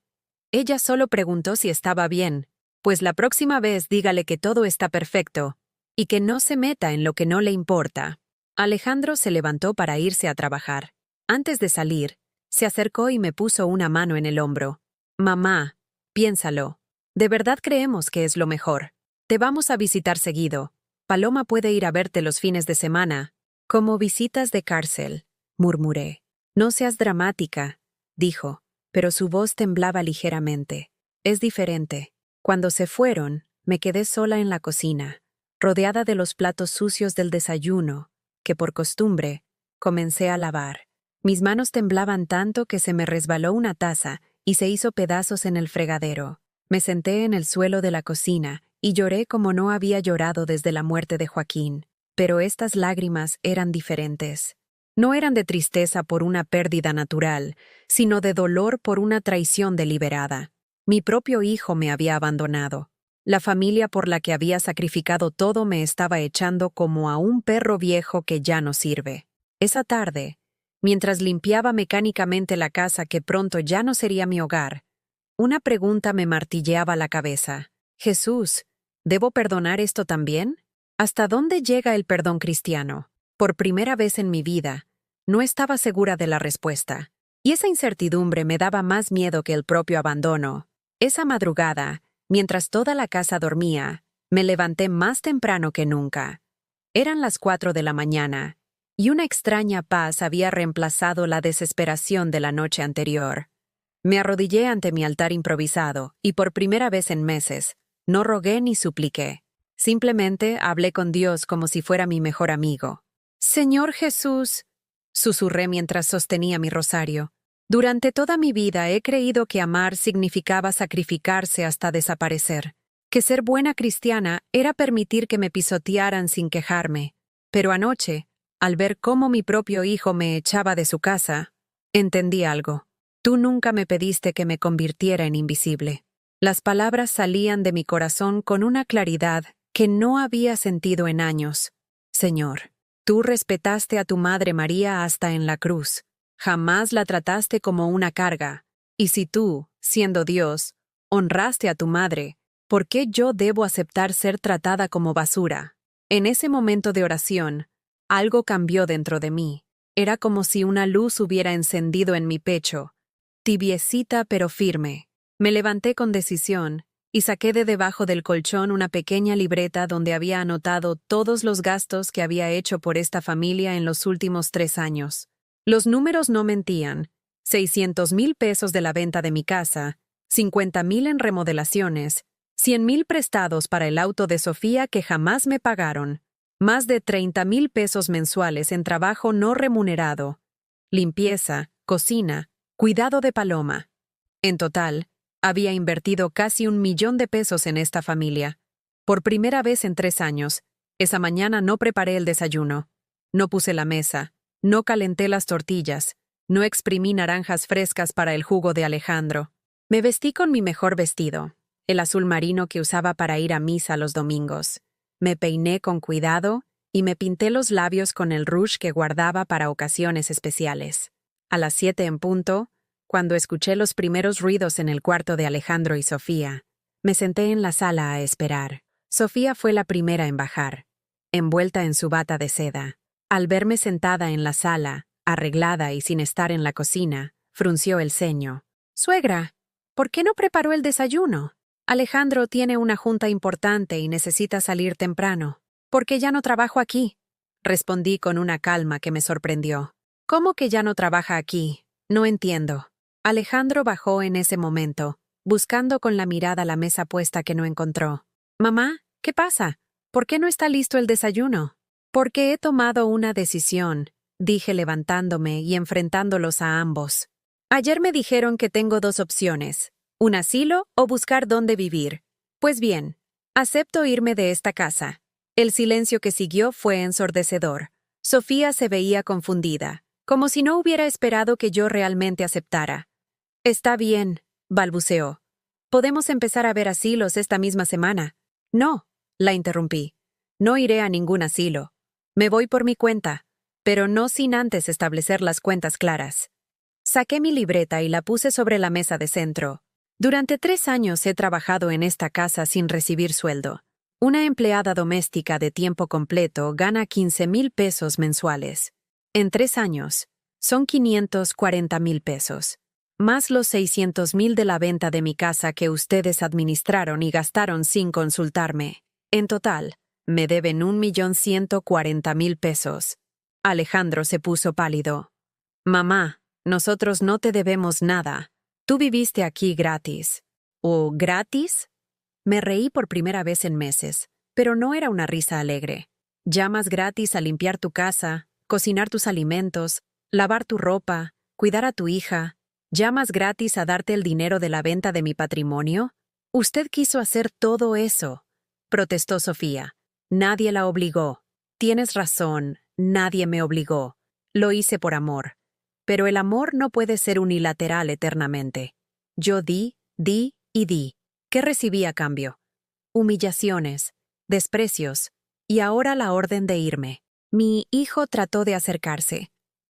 Ella solo preguntó si estaba bien. Pues la próxima vez dígale que todo está perfecto y que no se meta en lo que no le importa. Alejandro se levantó para irse a trabajar. Antes de salir, se acercó y me puso una mano en el hombro. Mamá, piénsalo. De verdad creemos que es lo mejor. Te vamos a visitar seguido. Paloma puede ir a verte los fines de semana. Como visitas de cárcel, murmuré. No seas dramática, dijo, pero su voz temblaba ligeramente. Es diferente. Cuando se fueron, me quedé sola en la cocina, rodeada de los platos sucios del desayuno, que por costumbre, comencé a lavar. Mis manos temblaban tanto que se me resbaló una taza y se hizo pedazos en el fregadero. Me senté en el suelo de la cocina y lloré como no había llorado desde la muerte de Joaquín. Pero estas lágrimas eran diferentes. No eran de tristeza por una pérdida natural, sino de dolor por una traición deliberada. Mi propio hijo me había abandonado. La familia por la que había sacrificado todo me estaba echando como a un perro viejo que ya no sirve. Esa tarde, mientras limpiaba mecánicamente la casa que pronto ya no sería mi hogar, una pregunta me martilleaba la cabeza. Jesús, ¿debo perdonar esto también? ¿Hasta dónde llega el perdón cristiano? Por primera vez en mi vida, no estaba segura de la respuesta. Y esa incertidumbre me daba más miedo que el propio abandono. Esa madrugada, mientras toda la casa dormía, me levanté más temprano que nunca. Eran las 4 de la mañana, y una extraña paz había reemplazado la desesperación de la noche anterior. Me arrodillé ante mi altar improvisado, y por primera vez en meses, no rogué ni supliqué. Simplemente hablé con Dios como si fuera mi mejor amigo. Señor Jesús, susurré mientras sostenía mi rosario. Durante toda mi vida he creído que amar significaba sacrificarse hasta desaparecer, que ser buena cristiana era permitir que me pisotearan sin quejarme. Pero anoche, al ver cómo mi propio hijo me echaba de su casa, entendí algo. Tú nunca me pediste que me convirtiera en invisible. Las palabras salían de mi corazón con una claridad que no había sentido en años. Señor, tú respetaste a tu Madre María hasta en la cruz. Jamás la trataste como una carga. Y si tú, siendo Dios, honraste a tu madre, ¿por qué yo debo aceptar ser tratada como basura? En ese momento de oración, algo cambió dentro de mí. Era como si una luz hubiera encendido en mi pecho, tibiecita pero firme. Me levanté con decisión y saqué de debajo del colchón una pequeña libreta donde había anotado todos los gastos que había hecho por esta familia en los últimos 3 años. Los números no mentían. 600,000 pesos de la venta de mi casa, 50,000 en remodelaciones, 100,000 prestados para el auto de Sofía que jamás me pagaron, más de 30,000 pesos mensuales en trabajo no remunerado, limpieza, cocina, cuidado de Paloma. En total, había invertido casi 1,000,000 de pesos en esta familia. Por primera vez en 3 años, esa mañana no preparé el desayuno, no puse la mesa, no calenté las tortillas, no exprimí naranjas frescas para el jugo de Alejandro. Me vestí con mi mejor vestido, el azul marino que usaba para ir a misa los domingos. Me peiné con cuidado y me pinté los labios con el rouge que guardaba para ocasiones especiales. A las 7 en punto, cuando escuché los primeros ruidos en el cuarto de Alejandro y Sofía, me senté en la sala a esperar. Sofía fue la primera en bajar, envuelta en su bata de seda. Al verme sentada en la sala, arreglada y sin estar en la cocina, frunció el ceño. «Suegra, ¿por qué no preparó el desayuno? Alejandro tiene una junta importante y necesita salir temprano. ¿Por qué ya no trabajo aquí?», respondí con una calma que me sorprendió. «¿Cómo que ya no trabaja aquí? No entiendo». Alejandro bajó en ese momento, buscando con la mirada la mesa puesta que no encontró. «Mamá, ¿qué pasa? ¿Por qué no está listo el desayuno?» «Porque he tomado una decisión», dije levantándome y enfrentándolos a ambos. «Ayer me dijeron que tengo 2 opciones, un asilo o buscar dónde vivir. Pues bien, acepto irme de esta casa». El silencio que siguió fue ensordecedor. Sofía se veía confundida, como si no hubiera esperado que yo realmente aceptara. «Está bien», balbuceó. «Podemos empezar a ver asilos esta misma semana». «No», la interrumpí. «No iré a ningún asilo. Me voy por mi cuenta, pero no sin antes establecer las cuentas claras». Saqué mi libreta y la puse sobre la mesa de centro. Durante 3 años he trabajado en esta casa sin recibir sueldo. Una empleada doméstica de tiempo completo gana 15,000 pesos mensuales. En 3 años, son 540,000 pesos. Más los 600,000 de la venta de mi casa que ustedes administraron y gastaron sin consultarme. En total, me deben 1,140,000 pesos. Alejandro se puso pálido. Mamá, nosotros no te debemos nada. Tú viviste aquí gratis. ¿O gratis? Me reí por primera vez en meses, pero no era una risa alegre. Llamas gratis a limpiar tu casa, cocinar tus alimentos, lavar tu ropa, cuidar a tu hija. ¿Llamas gratis a darte el dinero de la venta de mi patrimonio? Usted quiso hacer todo eso, protestó Sofía. Nadie la obligó. Tienes razón, nadie me obligó. Lo hice por amor. Pero el amor no puede ser unilateral eternamente. Yo di y di. ¿Qué recibí a cambio? Humillaciones, desprecios, y ahora la orden de irme. Mi hijo trató de acercarse.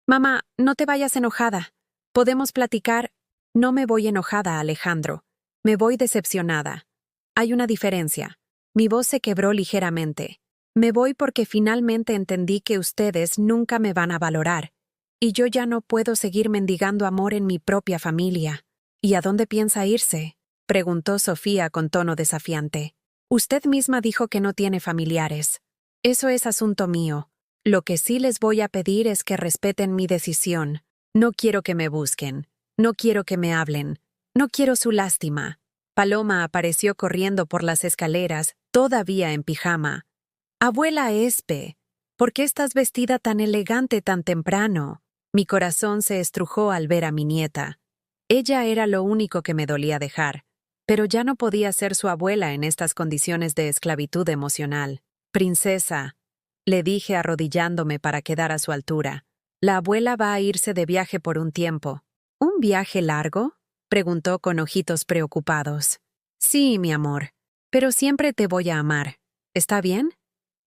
Mamá, no te vayas enojada. ¿Podemos platicar? No me voy enojada, Alejandro. Me voy decepcionada. Hay una diferencia. Mi voz se quebró ligeramente. Me voy porque finalmente entendí que ustedes nunca me van a valorar. Y yo ya no puedo seguir mendigando amor en mi propia familia. ¿Y a dónde piensa irse?, preguntó Sofía con tono desafiante. Usted misma dijo que no tiene familiares. Eso es asunto mío. Lo que sí les voy a pedir es que respeten mi decisión. No quiero que me busquen. No quiero que me hablen. No quiero su lástima. Paloma apareció corriendo por las escaleras, todavía en pijama. Abuela Espe, ¿por qué estás vestida tan elegante tan temprano? Mi corazón se estrujó al ver a mi nieta. Ella era lo único que me dolía dejar. Pero ya no podía ser su abuela en estas condiciones de esclavitud emocional. Princesa, le dije arrodillándome para quedar a su altura. La abuela va a irse de viaje por un tiempo. ¿Un viaje largo?, preguntó con ojitos preocupados. Sí, mi amor, pero siempre te voy a amar. ¿Está bien?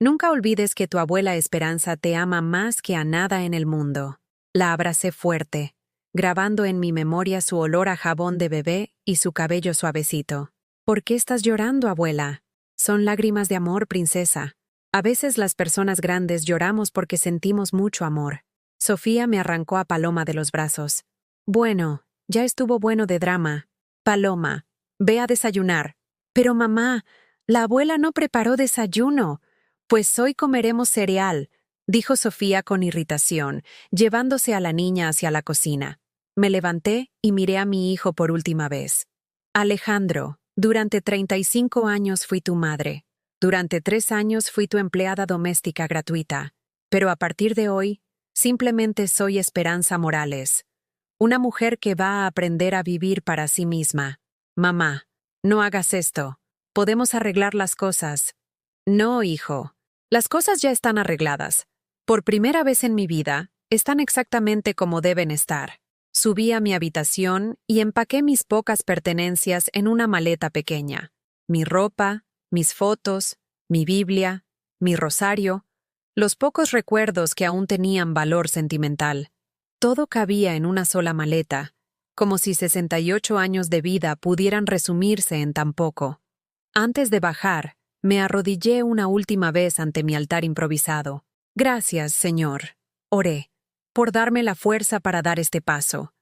Nunca olvides que tu abuela Esperanza te ama más que a nada en el mundo. La abracé fuerte, grabando en mi memoria su olor a jabón de bebé y su cabello suavecito. ¿Por qué estás llorando, abuela? Son lágrimas de amor, princesa. A veces las personas grandes lloramos porque sentimos mucho amor. Sofía me arrancó a Paloma de los brazos. Bueno, ya estuvo bueno de drama. Paloma, ve a desayunar. Pero mamá, la abuela no preparó desayuno. Pues hoy comeremos cereal, dijo Sofía con irritación, llevándose a la niña hacia la cocina. Me levanté y miré a mi hijo por última vez. Alejandro, durante 35 años fui tu madre. Durante 3 años fui tu empleada doméstica gratuita. Pero a partir de hoy, simplemente soy Esperanza Morales. Una mujer que va a aprender a vivir para sí misma. Mamá, no hagas esto. Podemos arreglar las cosas. No, hijo. Las cosas ya están arregladas. Por primera vez en mi vida, están exactamente como deben estar. Subí a mi habitación y empaqué mis pocas pertenencias en una maleta pequeña. Mi ropa, mis fotos, mi Biblia, mi rosario, los pocos recuerdos que aún tenían valor sentimental. Todo cabía en una sola maleta, como si 68 años de vida pudieran resumirse en tan poco. Antes de bajar, me arrodillé una última vez ante mi altar improvisado. Gracias, Señor, oré, por darme la fuerza para dar este paso.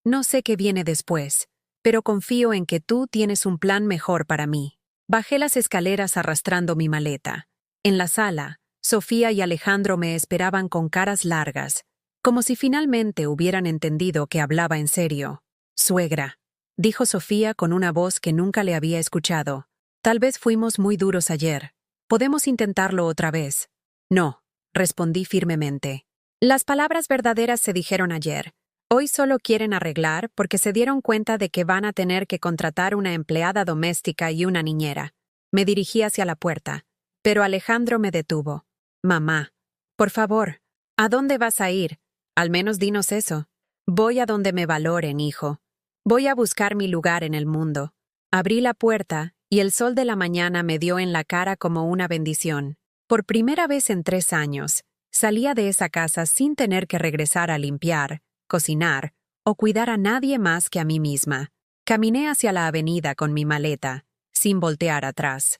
No sé qué viene después, pero confío en que tú tienes un plan mejor para mí. Bajé las escaleras arrastrando mi maleta. En la sala, Sofía y Alejandro me esperaban con caras largas, como si finalmente hubieran entendido que hablaba en serio. Suegra, dijo Sofía con una voz que nunca le había escuchado. Tal vez fuimos muy duros ayer. Podemos intentarlo otra vez. No, respondí firmemente. Las palabras verdaderas se dijeron ayer. Hoy solo quieren arreglar porque se dieron cuenta de que van a tener que contratar una empleada doméstica y una niñera. Me dirigí hacia la puerta, pero Alejandro me detuvo. Mamá, por favor, ¿a dónde vas a ir? Al menos dinos eso. Voy a donde me valoren, hijo. Voy a buscar mi lugar en el mundo. Abrí la puerta y el sol de la mañana me dio en la cara como una bendición. Por primera vez en 3 años, salía de esa casa sin tener que regresar a limpiar, cocinar o cuidar a nadie más que a mí misma. Caminé hacia la avenida con mi maleta, sin voltear atrás.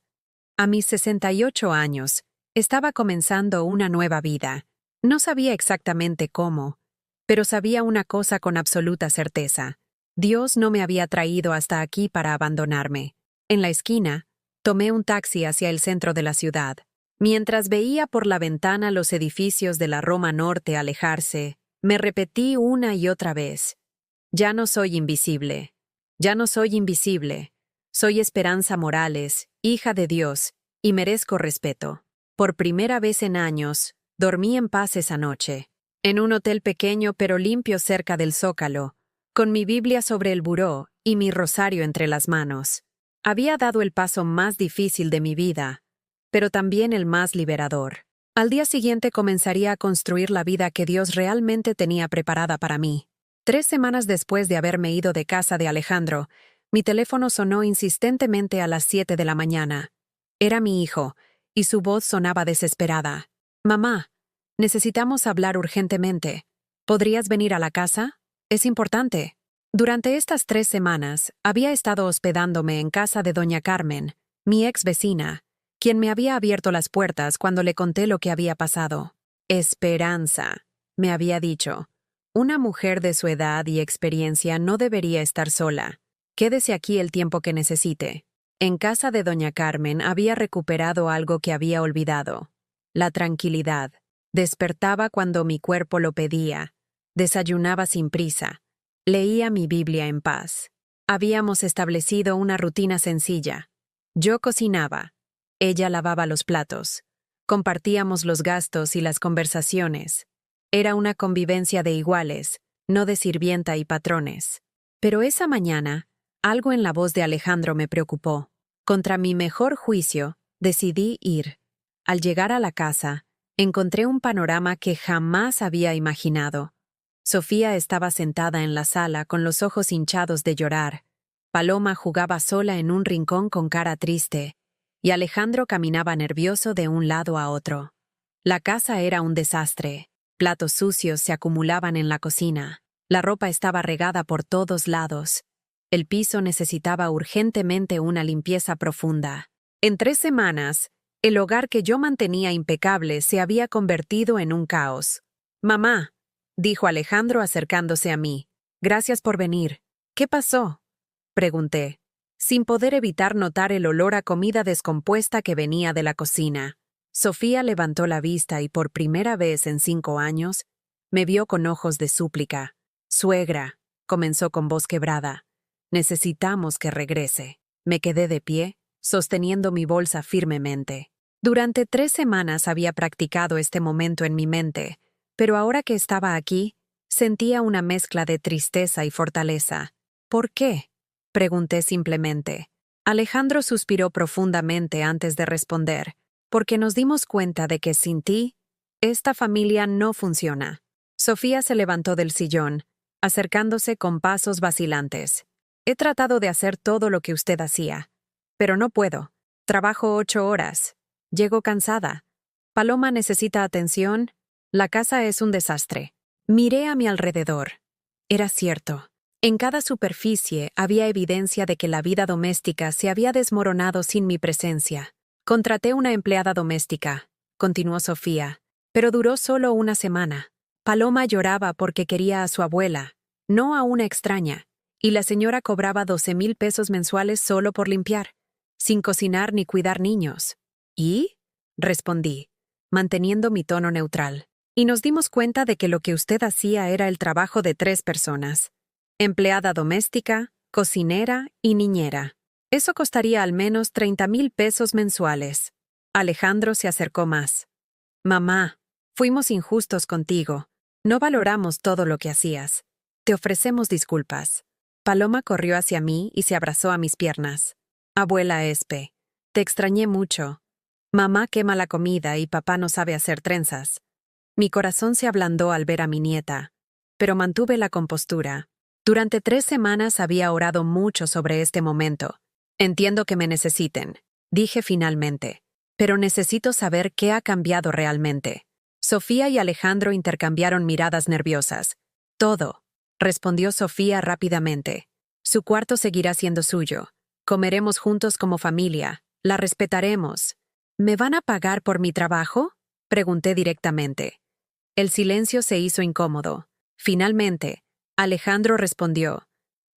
A mis 68 años, estaba comenzando una nueva vida. No sabía exactamente cómo, pero sabía una cosa con absoluta certeza. Dios no me había traído hasta aquí para abandonarme. En la esquina, tomé un taxi hacia el centro de la ciudad. Mientras veía por la ventana los edificios de la Roma Norte alejarse, me repetí una y otra vez: ya no soy invisible. Ya no soy invisible. Soy Esperanza Morales, hija de Dios, y merezco respeto. Por primera vez en años, dormí en paz esa noche, en un hotel pequeño pero limpio cerca del Zócalo, con mi Biblia sobre el buró y mi rosario entre las manos. Había dado el paso más difícil de mi vida, pero también el más liberador. Al día siguiente comenzaría a construir la vida que Dios realmente tenía preparada para mí. 3 semanas después de haberme ido de casa de Alejandro, mi teléfono sonó insistentemente a las 7 de la mañana. Era mi hijo, y su voz sonaba desesperada. «Mamá, necesitamos hablar urgentemente. ¿Podrías venir a la casa? Es importante». Durante estas 3 semanas, había estado hospedándome en casa de doña Carmen, mi ex vecina, quien me había abierto las puertas cuando le conté lo que había pasado. «Esperanza», me había dicho. «Una mujer de su edad y experiencia no debería estar sola. Quédese aquí el tiempo que necesite». En casa de doña Carmen había recuperado algo que había olvidado: la tranquilidad. Despertaba cuando mi cuerpo lo pedía. Desayunaba sin prisa. Leía mi Biblia en paz. Habíamos establecido una rutina sencilla. Yo cocinaba. Ella lavaba los platos. Compartíamos los gastos y las conversaciones. Era una convivencia de iguales, no de sirvienta y patrones. Pero esa mañana, algo en la voz de Alejandro me preocupó. Contra mi mejor juicio, decidí ir. Al llegar a la casa, encontré un panorama que jamás había imaginado. Sofía estaba sentada en la sala con los ojos hinchados de llorar. Paloma jugaba sola en un rincón con cara triste, y Alejandro caminaba nervioso de un lado a otro. La casa era un desastre. Platos sucios se acumulaban en la cocina. La ropa estaba regada por todos lados. El piso necesitaba urgentemente una limpieza profunda. En 3 semanas, el hogar que yo mantenía impecable se había convertido en un caos. «Mamá», dijo Alejandro acercándose a mí, «gracias por venir». «¿Qué pasó?», pregunté, sin poder evitar notar el olor a comida descompuesta que venía de la cocina. Sofía levantó la vista y por primera vez en 5 años, me vio con ojos de súplica. «Suegra», comenzó con voz quebrada, «necesitamos que regrese». Me quedé de pie, sosteniendo mi bolsa firmemente. Durante 3 semanas había practicado este momento en mi mente, pero ahora que estaba aquí, sentía una mezcla de tristeza y fortaleza. «¿Por qué?», pregunté simplemente. Alejandro suspiró profundamente antes de responder. «Porque nos dimos cuenta de que sin ti, esta familia no funciona». Sofía se levantó del sillón, acercándose con pasos vacilantes. «He tratado de hacer todo lo que usted hacía, pero no puedo. Trabajo 8 horas. Llego cansada. Paloma necesita atención. La casa es un desastre». Miré a mi alrededor. Era cierto. En cada superficie había evidencia de que la vida doméstica se había desmoronado sin mi presencia. «Contraté una empleada doméstica», continuó Sofía, «pero duró solo 1 semana. Paloma lloraba porque quería a su abuela, no a una extraña, y la señora cobraba 12,000 pesos mensuales solo por limpiar, sin cocinar ni cuidar niños». «¿Y?», respondí, manteniendo mi tono neutral. «Y nos dimos cuenta de que lo que usted hacía era el trabajo de 3 personas. Empleada doméstica, cocinera y niñera. Eso costaría al menos 30,000 pesos mensuales». Alejandro se acercó más. «Mamá, fuimos injustos contigo. No valoramos todo lo que hacías. Te ofrecemos disculpas». Paloma corrió hacia mí y se abrazó a mis piernas. «Abuela Espe, te extrañé mucho. Mamá quema la comida y papá no sabe hacer trenzas». Mi corazón se ablandó al ver a mi nieta, pero mantuve la compostura. Durante 3 semanas había orado mucho sobre este momento. «Entiendo que me necesiten», dije finalmente, «pero necesito saber qué ha cambiado realmente». Sofía y Alejandro intercambiaron miradas nerviosas. «Todo», respondió Sofía rápidamente. «Su cuarto seguirá siendo suyo. Comeremos juntos como familia. La respetaremos. ¿Me van a pagar por mi trabajo? Pregunté directamente. El silencio se hizo incómodo. Finalmente, Alejandro respondió: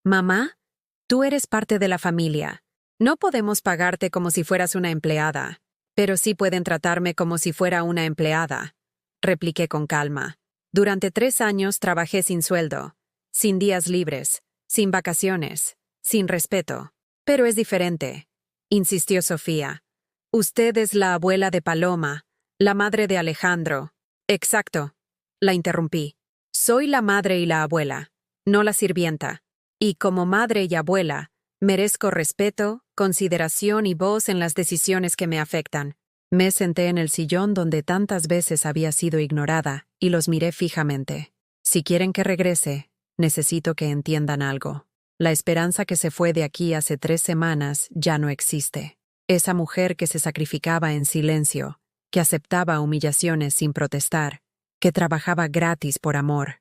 Mamá, tú eres parte de la familia. No podemos pagarte como si fueras una empleada, pero sí pueden tratarme como si fuera una empleada, repliqué con calma. Durante 3 años trabajé sin sueldo, sin días libres, sin vacaciones, sin respeto. Pero es diferente, insistió Sofía. Usted es la abuela de Paloma, la madre de Alejandro. Exacto, la interrumpí. Soy la madre y la abuela, no la sirvienta. Y como madre y abuela, merezco respeto, consideración y voz en las decisiones que me afectan. Me senté en el sillón donde tantas veces había sido ignorada y los miré fijamente. Si quieren que regrese, necesito que entiendan algo. La esperanza que se fue de aquí hace 3 semanas ya no existe. Esa mujer que se sacrificaba en silencio, que aceptaba humillaciones sin protestar, que trabajaba gratis por amor.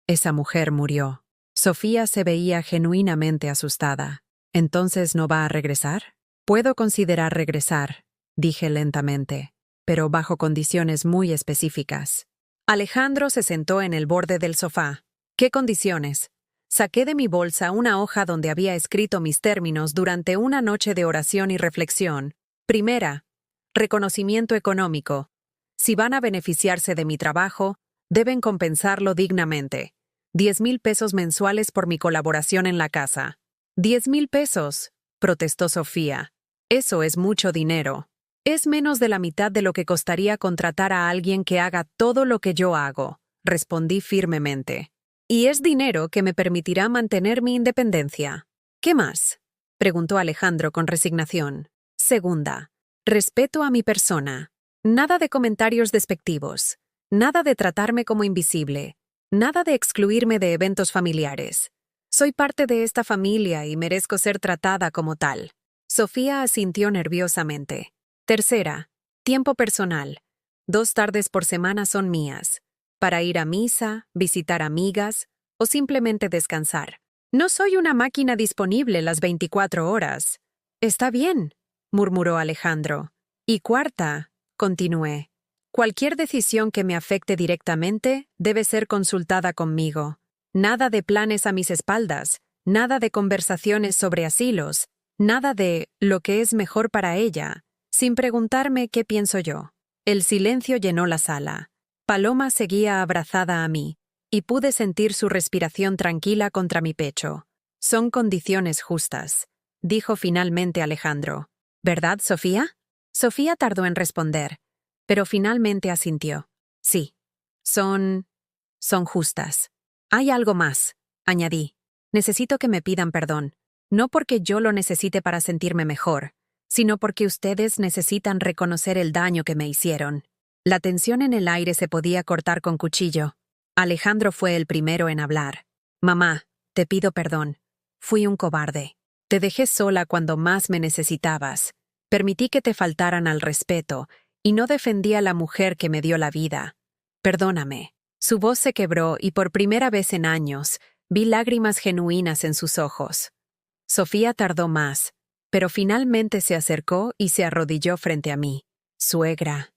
Esa mujer murió. Sofía se veía genuinamente asustada. ¿Entonces no va a regresar? Puedo considerar regresar, dije lentamente, pero bajo condiciones muy específicas. Alejandro se sentó en el borde del sofá. ¿Qué condiciones? Saqué de mi bolsa una hoja donde había escrito mis términos durante una noche de oración y reflexión. Primera, reconocimiento económico. Si van a beneficiarse de mi trabajo, deben compensarlo dignamente. 10,000 pesos mensuales por mi colaboración en la casa. 10,000 pesos, protestó Sofía. Eso es mucho dinero. Es menos de la mitad de lo que costaría contratar a alguien que haga todo lo que yo hago, respondí firmemente. Y es dinero que me permitirá mantener mi independencia. ¿Qué más? Preguntó Alejandro con resignación. Segunda, respeto a mi persona. Nada de comentarios despectivos. Nada de tratarme como invisible. Nada de excluirme de eventos familiares. Soy parte de esta familia y merezco ser tratada como tal. Sofía asintió nerviosamente. Tercera, tiempo personal. 2 tardes por semana son mías, para ir a misa, visitar amigas o simplemente descansar. No soy una máquina disponible las 24 horas. Está bien, murmuró Alejandro. Y cuarta, continué. Cualquier decisión que me afecte directamente debe ser consultada conmigo. Nada de planes a mis espaldas, nada de conversaciones sobre asilos, nada de lo que es mejor para ella, sin preguntarme qué pienso yo. El silencio llenó la sala. Paloma seguía abrazada a mí, y pude sentir su respiración tranquila contra mi pecho. Son condiciones justas, dijo finalmente Alejandro. ¿Verdad, Sofía? Sofía tardó en responder, pero finalmente asintió. Sí, son justas. Hay algo más, añadí. Necesito que me pidan perdón, no porque yo lo necesite para sentirme mejor, sino porque ustedes necesitan reconocer el daño que me hicieron. La tensión en el aire se podía cortar con cuchillo. Alejandro fue el primero en hablar. Mamá, te pido perdón. Fui un cobarde. Te dejé sola cuando más me necesitabas. Permití que te faltaran al respeto y no defendí a la mujer que me dio la vida. Perdóname. Su voz se quebró y por primera vez en años vi lágrimas genuinas en sus ojos. Sofía tardó más, pero finalmente se acercó y se arrodilló frente a mí. Suegra.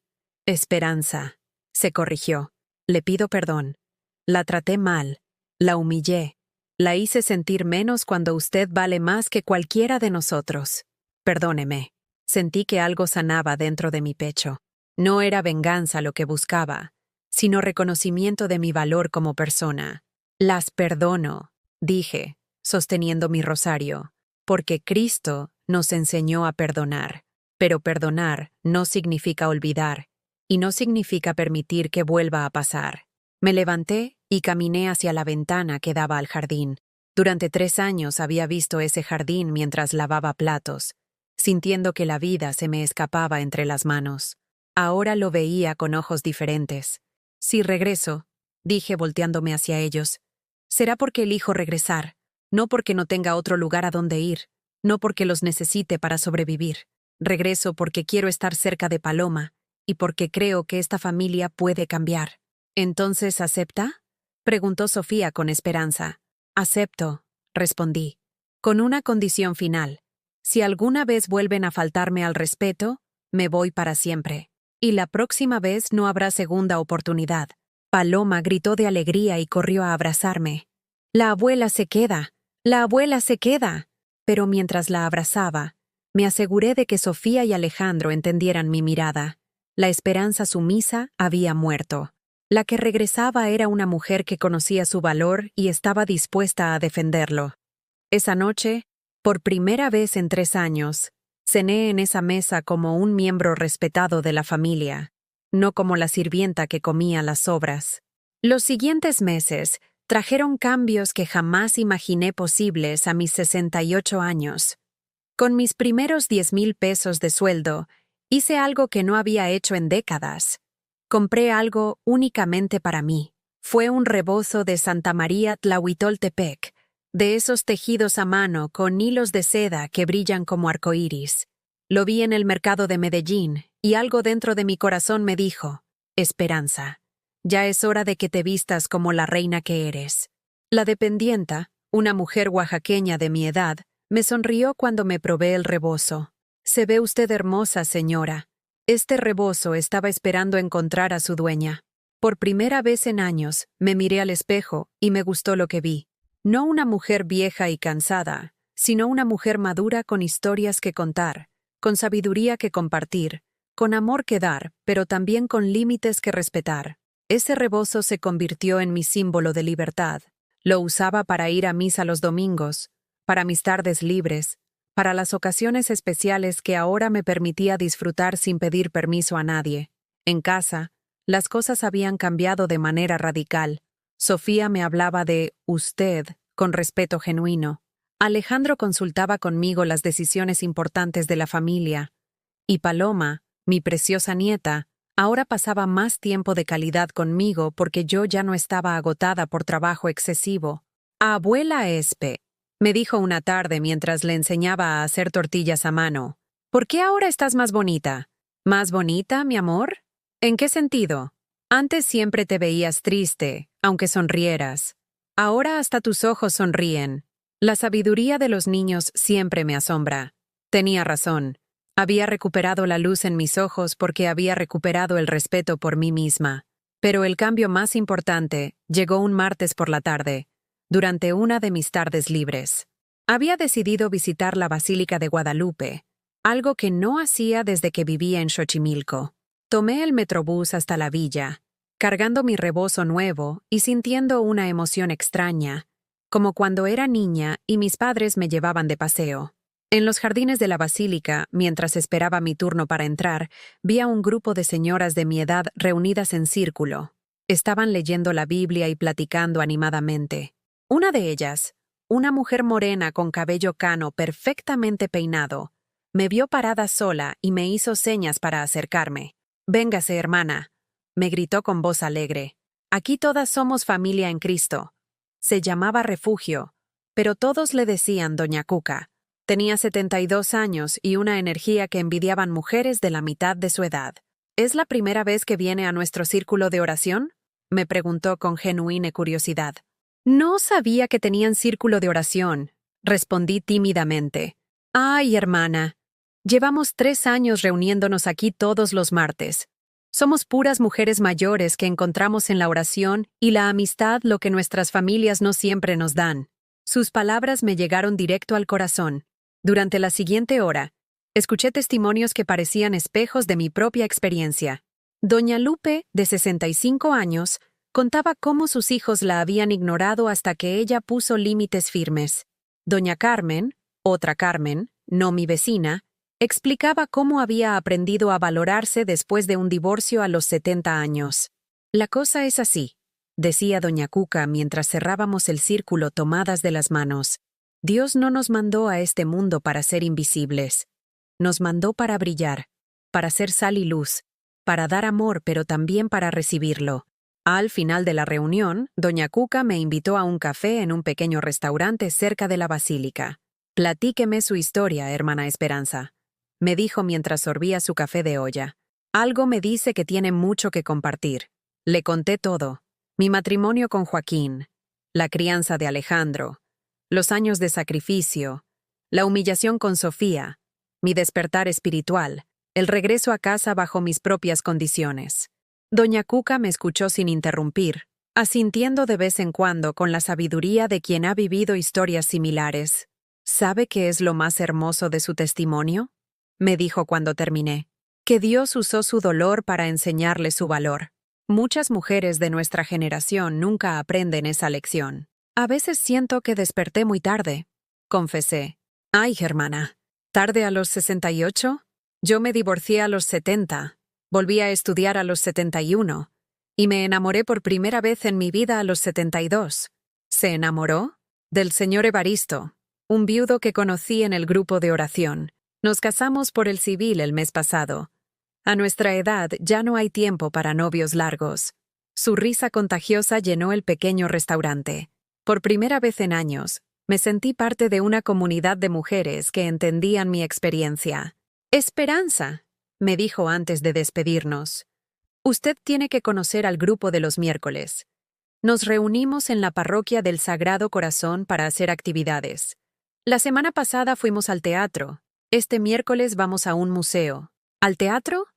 Esperanza. Se corrigió. Le pido perdón. La traté mal. La humillé. La hice sentir menos cuando usted vale más que cualquiera de nosotros. Perdóneme. Sentí que algo sanaba dentro de mi pecho. No era venganza lo que buscaba, sino reconocimiento de mi valor como persona. Las perdono, dije, sosteniendo mi rosario, porque Cristo nos enseñó a perdonar. Pero perdonar no significa olvidar, y no significa permitir que vuelva a pasar. Me levanté y caminé hacia la ventana que daba al jardín. Durante 3 años había visto ese jardín mientras lavaba platos, sintiendo que la vida se me escapaba entre las manos. Ahora lo veía con ojos diferentes. Si regreso, dije volteándome hacia ellos, será porque elijo regresar, no porque no tenga otro lugar a donde ir, no porque los necesite para sobrevivir. Regreso porque quiero estar cerca de Paloma y porque creo que esta familia puede cambiar. ¿Entonces acepta? Preguntó Sofía con esperanza. Acepto, respondí, con una condición final. Si alguna vez vuelven a faltarme al respeto, me voy para siempre. Y la próxima vez no habrá segunda oportunidad. Paloma gritó de alegría y corrió a abrazarme. La abuela se queda. La abuela se queda. Pero mientras la abrazaba, me aseguré de que Sofía y Alejandro entendieran mi mirada. La esperanza sumisa había muerto. La que regresaba era una mujer que conocía su valor y estaba dispuesta a defenderlo. Esa noche, por primera vez en 3 años, cené en esa mesa como un miembro respetado de la familia, no como la sirvienta que comía las sobras. Los siguientes meses trajeron cambios que jamás imaginé posibles a mis 68 años. Con mis primeros 10,000 pesos de sueldo, hice algo que no había hecho en décadas. Compré algo únicamente para mí. Fue un rebozo de Santa María Tlahuitoltepec, de esos tejidos a mano con hilos de seda que brillan como arcoíris. Lo vi en el mercado de Medellín y algo dentro de mi corazón me dijo: Esperanza, ya es hora de que te vistas como la reina que eres. La dependienta, una mujer oaxaqueña de mi edad, me sonrió cuando me probé el rebozo. Se ve usted hermosa, señora. Este rebozo estaba esperando encontrar a su dueña. Por primera vez en años, me miré al espejo y me gustó lo que vi. No una mujer vieja y cansada, sino una mujer madura con historias que contar, con sabiduría que compartir, con amor que dar, pero también con límites que respetar. Ese rebozo se convirtió en mi símbolo de libertad. Lo usaba para ir a misa los domingos, para mis tardes libres, para las ocasiones especiales que ahora me permitía disfrutar sin pedir permiso a nadie. En casa, las cosas habían cambiado de manera radical. Sofía me hablaba de usted con respeto genuino. Alejandro consultaba conmigo las decisiones importantes de la familia. Y Paloma, mi preciosa nieta, ahora pasaba más tiempo de calidad conmigo porque yo ya no estaba agotada por trabajo excesivo. Abuela Espe, me dijo una tarde mientras le enseñaba a hacer tortillas a mano. ¿Por qué ahora estás más bonita? ¿Más bonita, mi amor? ¿En qué sentido? Antes siempre te veías triste, aunque sonrieras. Ahora hasta tus ojos sonríen. La sabiduría de los niños siempre me asombra. Tenía razón. Había recuperado la luz en mis ojos porque había recuperado el respeto por mí misma. Pero el cambio más importante llegó un martes por la tarde, durante una de mis tardes libres. Había decidido visitar la Basílica de Guadalupe, algo que no hacía desde que vivía en Xochimilco. Tomé el metrobús hasta la villa, cargando mi rebozo nuevo y sintiendo una emoción extraña, como cuando era niña y mis padres me llevaban de paseo. En los jardines de la basílica, mientras esperaba mi turno para entrar, vi a un grupo de señoras de mi edad reunidas en círculo. Estaban leyendo la Biblia y platicando animadamente. Una de ellas, una mujer morena con cabello cano perfectamente peinado, me vio parada sola y me hizo señas para acercarme. «Véngase, hermana», me gritó con voz alegre. «Aquí todas somos familia en Cristo». Se llamaba Refugio, pero todos le decían Doña Cuca. Tenía 72 años y una energía que envidiaban mujeres de la mitad de su edad. «¿Es la primera vez que viene a nuestro círculo de oración?», me preguntó con genuina curiosidad. «No sabía que tenían círculo de oración», respondí tímidamente. «Ay, hermana, llevamos 3 años reuniéndonos aquí todos los martes. Somos puras mujeres mayores que encontramos en la oración y la amistad lo que nuestras familias no siempre nos dan». Sus palabras me llegaron directo al corazón. Durante la siguiente hora, escuché testimonios que parecían espejos de mi propia experiencia. Doña Lupe, de 65 años, contaba cómo sus hijos la habían ignorado hasta que ella puso límites firmes. Doña Carmen, otra Carmen, no mi vecina, explicaba cómo había aprendido a valorarse después de un divorcio a los 70 años. «La cosa es así», decía Doña Cuca mientras cerrábamos el círculo tomadas de las manos. «Dios no nos mandó a este mundo para ser invisibles. Nos mandó para brillar, para ser sal y luz, para dar amor pero también para recibirlo». Al final de la reunión, Doña Cuca me invitó a un café en un pequeño restaurante cerca de la basílica. «Platíqueme su historia, hermana Esperanza», me dijo mientras sorbía su café de olla. «Algo me dice que tiene mucho que compartir». Le conté todo. Mi matrimonio con Joaquín, la crianza de Alejandro, los años de sacrificio, la humillación con Sofía, mi despertar espiritual, el regreso a casa bajo mis propias condiciones. Doña Cuca me escuchó sin interrumpir, asintiendo de vez en cuando con la sabiduría de quien ha vivido historias similares. ¿Sabe qué es lo más hermoso de su testimonio? Me dijo cuando terminé. Que Dios usó su dolor para enseñarle su valor. Muchas mujeres de nuestra generación nunca aprenden esa lección. A veces siento que desperté muy tarde, confesé. Ay, Germana, ¿tarde a los 68? Yo me divorcié a los 70, volví a estudiar a los 71, y me enamoré por primera vez en mi vida a los 72. ¿Se enamoró? Del señor Evaristo, un viudo que conocí en el grupo de oración. Nos casamos por el civil el mes pasado. A nuestra edad ya no hay tiempo para novios largos. Su risa contagiosa llenó el pequeño restaurante. Por primera vez en años, me sentí parte de una comunidad de mujeres que entendían mi experiencia. Esperanza, me dijo antes de despedirnos. Usted tiene que conocer al grupo de los miércoles. Nos reunimos en la parroquia del Sagrado Corazón para hacer actividades. La semana pasada fuimos al teatro. Este miércoles vamos a un museo. ¿Al teatro?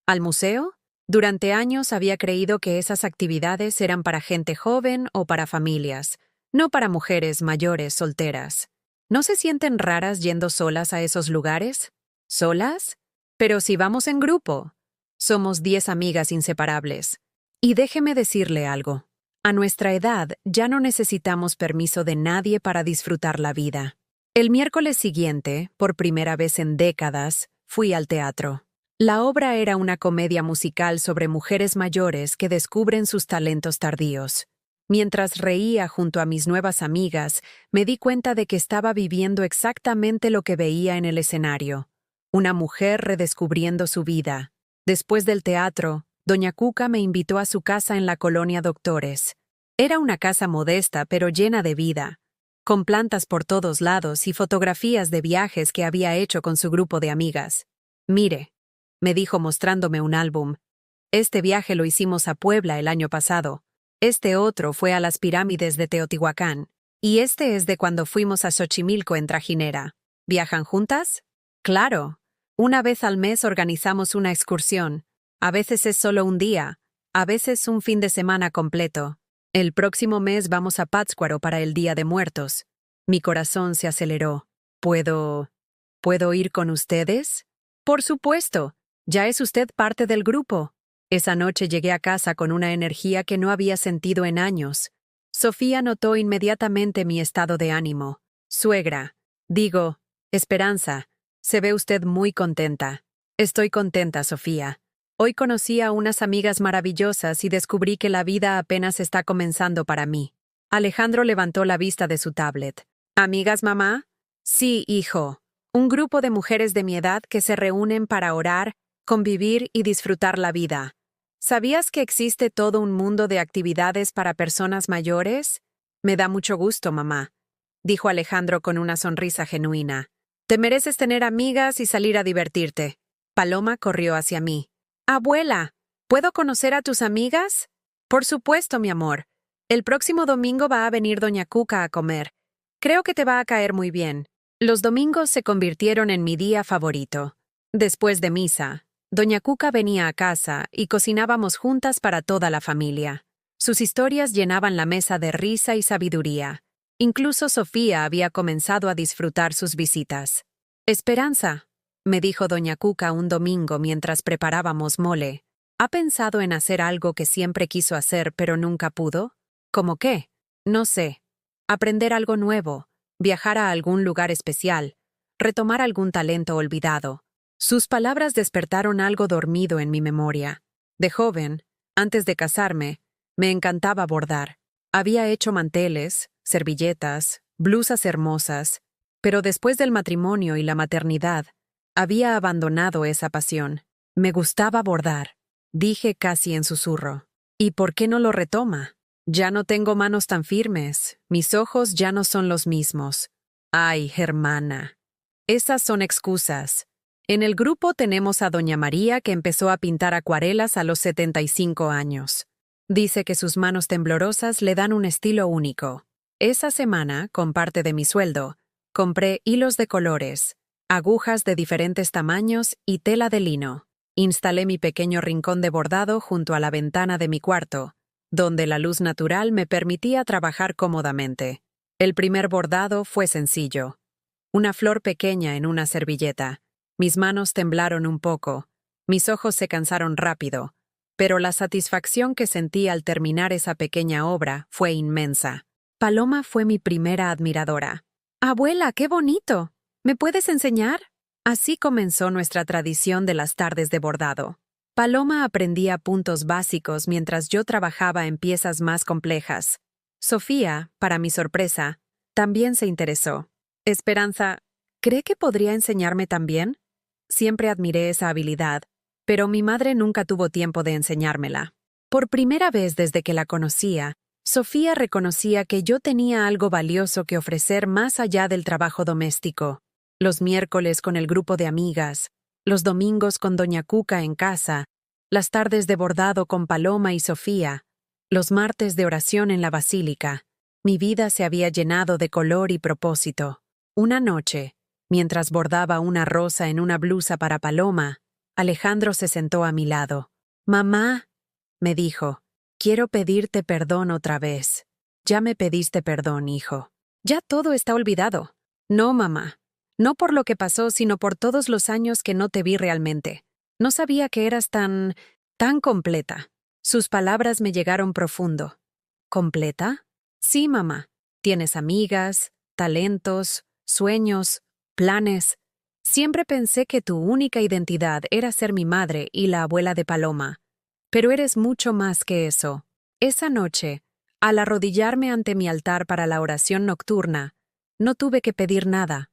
¿Al museo? Durante años había creído que esas actividades eran para gente joven o para familias, no para mujeres mayores solteras. ¿No se sienten raras yendo solas a esos lugares? ¿Solas? Pero si vamos en grupo. Somos 10 amigas inseparables. Y déjeme decirle algo. A nuestra edad ya no necesitamos permiso de nadie para disfrutar la vida. El miércoles siguiente, por primera vez en décadas, fui al teatro. La obra era una comedia musical sobre mujeres mayores que descubren sus talentos tardíos. Mientras reía junto a mis nuevas amigas, me di cuenta de que estaba viviendo exactamente lo que veía en el escenario. Una mujer redescubriendo su vida. Después del teatro, Doña Cuca me invitó a su casa en la colonia Doctores. Era una casa modesta pero llena de vida, con plantas por todos lados y fotografías de viajes que había hecho con su grupo de amigas. Mire, me dijo mostrándome un álbum. Este viaje lo hicimos a Puebla el año pasado. Este otro fue a las pirámides de Teotihuacán. Y este es de cuando fuimos a Xochimilco en trajinera. ¿Viajan juntas? Claro. Una vez al mes organizamos una excursión. A veces es solo un día, a veces un fin de semana completo. El próximo mes vamos a Pátzcuaro para el Día de Muertos. Mi corazón se aceleró. ¿Puedo ir con ustedes? Por supuesto. Ya es usted parte del grupo. Esa noche llegué a casa con una energía que no había sentido en años. Sofía notó inmediatamente mi estado de ánimo. Esperanza, se ve usted muy contenta. Estoy contenta, Sofía. Hoy conocí a unas amigas maravillosas y descubrí que la vida apenas está comenzando para mí. Alejandro levantó la vista de su tablet. ¿Amigas, mamá? Sí, hijo. Un grupo de mujeres de mi edad que se reúnen para orar, convivir y disfrutar la vida. ¿Sabías que existe todo un mundo de actividades para personas mayores? Me da mucho gusto, mamá, dijo Alejandro con una sonrisa genuina. Te mereces tener amigas y salir a divertirte. Paloma corrió hacia mí. Abuela, ¿puedo conocer a tus amigas? Por supuesto, mi amor. El próximo domingo va a venir Doña Cuca a comer. Creo que te va a caer muy bien. Los domingos se convirtieron en mi día favorito. Después de misa, Doña Cuca venía a casa y cocinábamos juntas para toda la familia. Sus historias llenaban la mesa de risa y sabiduría. Incluso Sofía había comenzado a disfrutar sus visitas. Esperanza, me dijo Doña Cuca un domingo mientras preparábamos mole. ¿Ha pensado en hacer algo que siempre quiso hacer pero nunca pudo? ¿Cómo qué? No sé. Aprender algo nuevo, viajar a algún lugar especial, retomar algún talento olvidado. Sus palabras despertaron algo dormido en mi memoria. De joven, antes de casarme, me encantaba bordar. Había hecho manteles, servilletas, blusas hermosas, pero después del matrimonio y la maternidad, había abandonado esa pasión. Me gustaba bordar, dije casi en susurro. ¿Y por qué no lo retoma? Ya no tengo manos tan firmes, mis ojos ya no son los mismos. Ay, hermana. Esas son excusas. En el grupo tenemos a Doña María que empezó a pintar acuarelas a los 75 años. Dice que sus manos temblorosas le dan un estilo único. Esa semana, con parte de mi sueldo, Compré hilos de colores, agujas de diferentes tamaños y tela de lino. Instalé mi pequeño rincón de bordado junto a la ventana de mi cuarto, donde la luz natural me permitía trabajar cómodamente. El primer bordado fue sencillo. Una flor pequeña en una servilleta. Mis manos temblaron un poco. Mis ojos se cansaron rápido, pero la satisfacción que sentí al terminar esa pequeña obra fue inmensa. Paloma fue mi primera admiradora. «Abuela, qué bonito. ¿Me puedes enseñar?» Así comenzó nuestra tradición de las tardes de bordado. Paloma aprendía puntos básicos mientras yo trabajaba en piezas más complejas. Sofía, para mi sorpresa, también se interesó. Esperanza, ¿cree que podría enseñarme también? Siempre admiré esa habilidad, pero mi madre nunca tuvo tiempo de enseñármela. Por primera vez desde que la conocía, Sofía reconocía que yo tenía algo valioso que ofrecer más allá del trabajo doméstico. Los miércoles con el grupo de amigas, los domingos con Doña Cuca en casa, las tardes de bordado con Paloma y Sofía, los martes de oración en la basílica. Mi vida se había llenado de color y propósito. Una noche, mientras bordaba una rosa en una blusa para Paloma, Alejandro se sentó a mi lado. «Mamá», me dijo, «quiero pedirte perdón otra vez». «Ya me pediste perdón, hijo. Ya todo está olvidado». «No, mamá. No por lo que pasó, sino por todos los años que no te vi realmente. No sabía que eras tan completa». Sus palabras me llegaron profundo. ¿Completa? Sí, mamá. Tienes amigas, talentos, sueños, planes. Siempre pensé que tu única identidad era ser mi madre y la abuela de Paloma. Pero eres mucho más que eso. Esa noche, al arrodillarme ante mi altar para la oración nocturna, no tuve que pedir nada.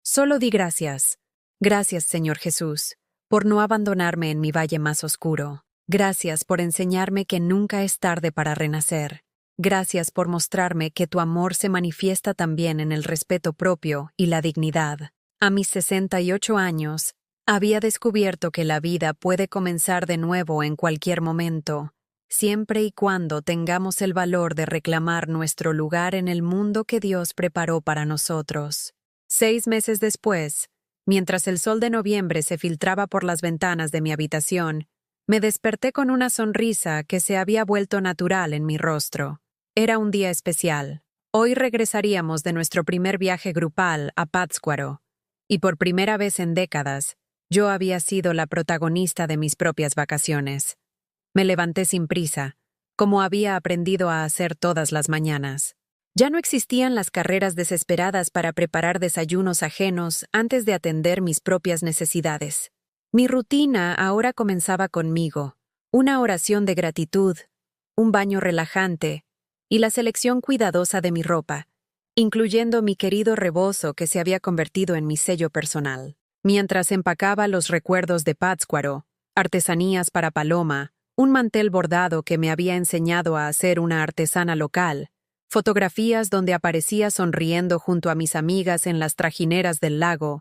Solo di gracias. Gracias, Señor Jesús, por no abandonarme en mi valle más oscuro. Gracias por enseñarme que nunca es tarde para renacer. Gracias por mostrarme que tu amor se manifiesta también en el respeto propio y la dignidad. A mis 68 años, había descubierto que la vida puede comenzar de nuevo en cualquier momento, siempre y cuando tengamos el valor de reclamar nuestro lugar en el mundo que Dios preparó para nosotros. 6 meses después, mientras el sol de noviembre se filtraba por las ventanas de mi habitación, me desperté con una sonrisa que se había vuelto natural en mi rostro. Era un día especial. Hoy regresaríamos de nuestro primer viaje grupal a Pátzcuaro, y por primera vez en décadas, yo había sido la protagonista de mis propias vacaciones. Me levanté sin prisa, como había aprendido a hacer todas las mañanas. Ya no existían las carreras desesperadas para preparar desayunos ajenos antes de atender mis propias necesidades. Mi rutina ahora comenzaba conmigo, una oración de gratitud, un baño relajante y la selección cuidadosa de mi ropa, incluyendo mi querido rebozo que se había convertido en mi sello personal. Mientras empacaba los recuerdos de Pátzcuaro, artesanías para Paloma, un mantel bordado que me había enseñado a hacer una artesana local, fotografías donde aparecía sonriendo junto a mis amigas en las trajineras del lago,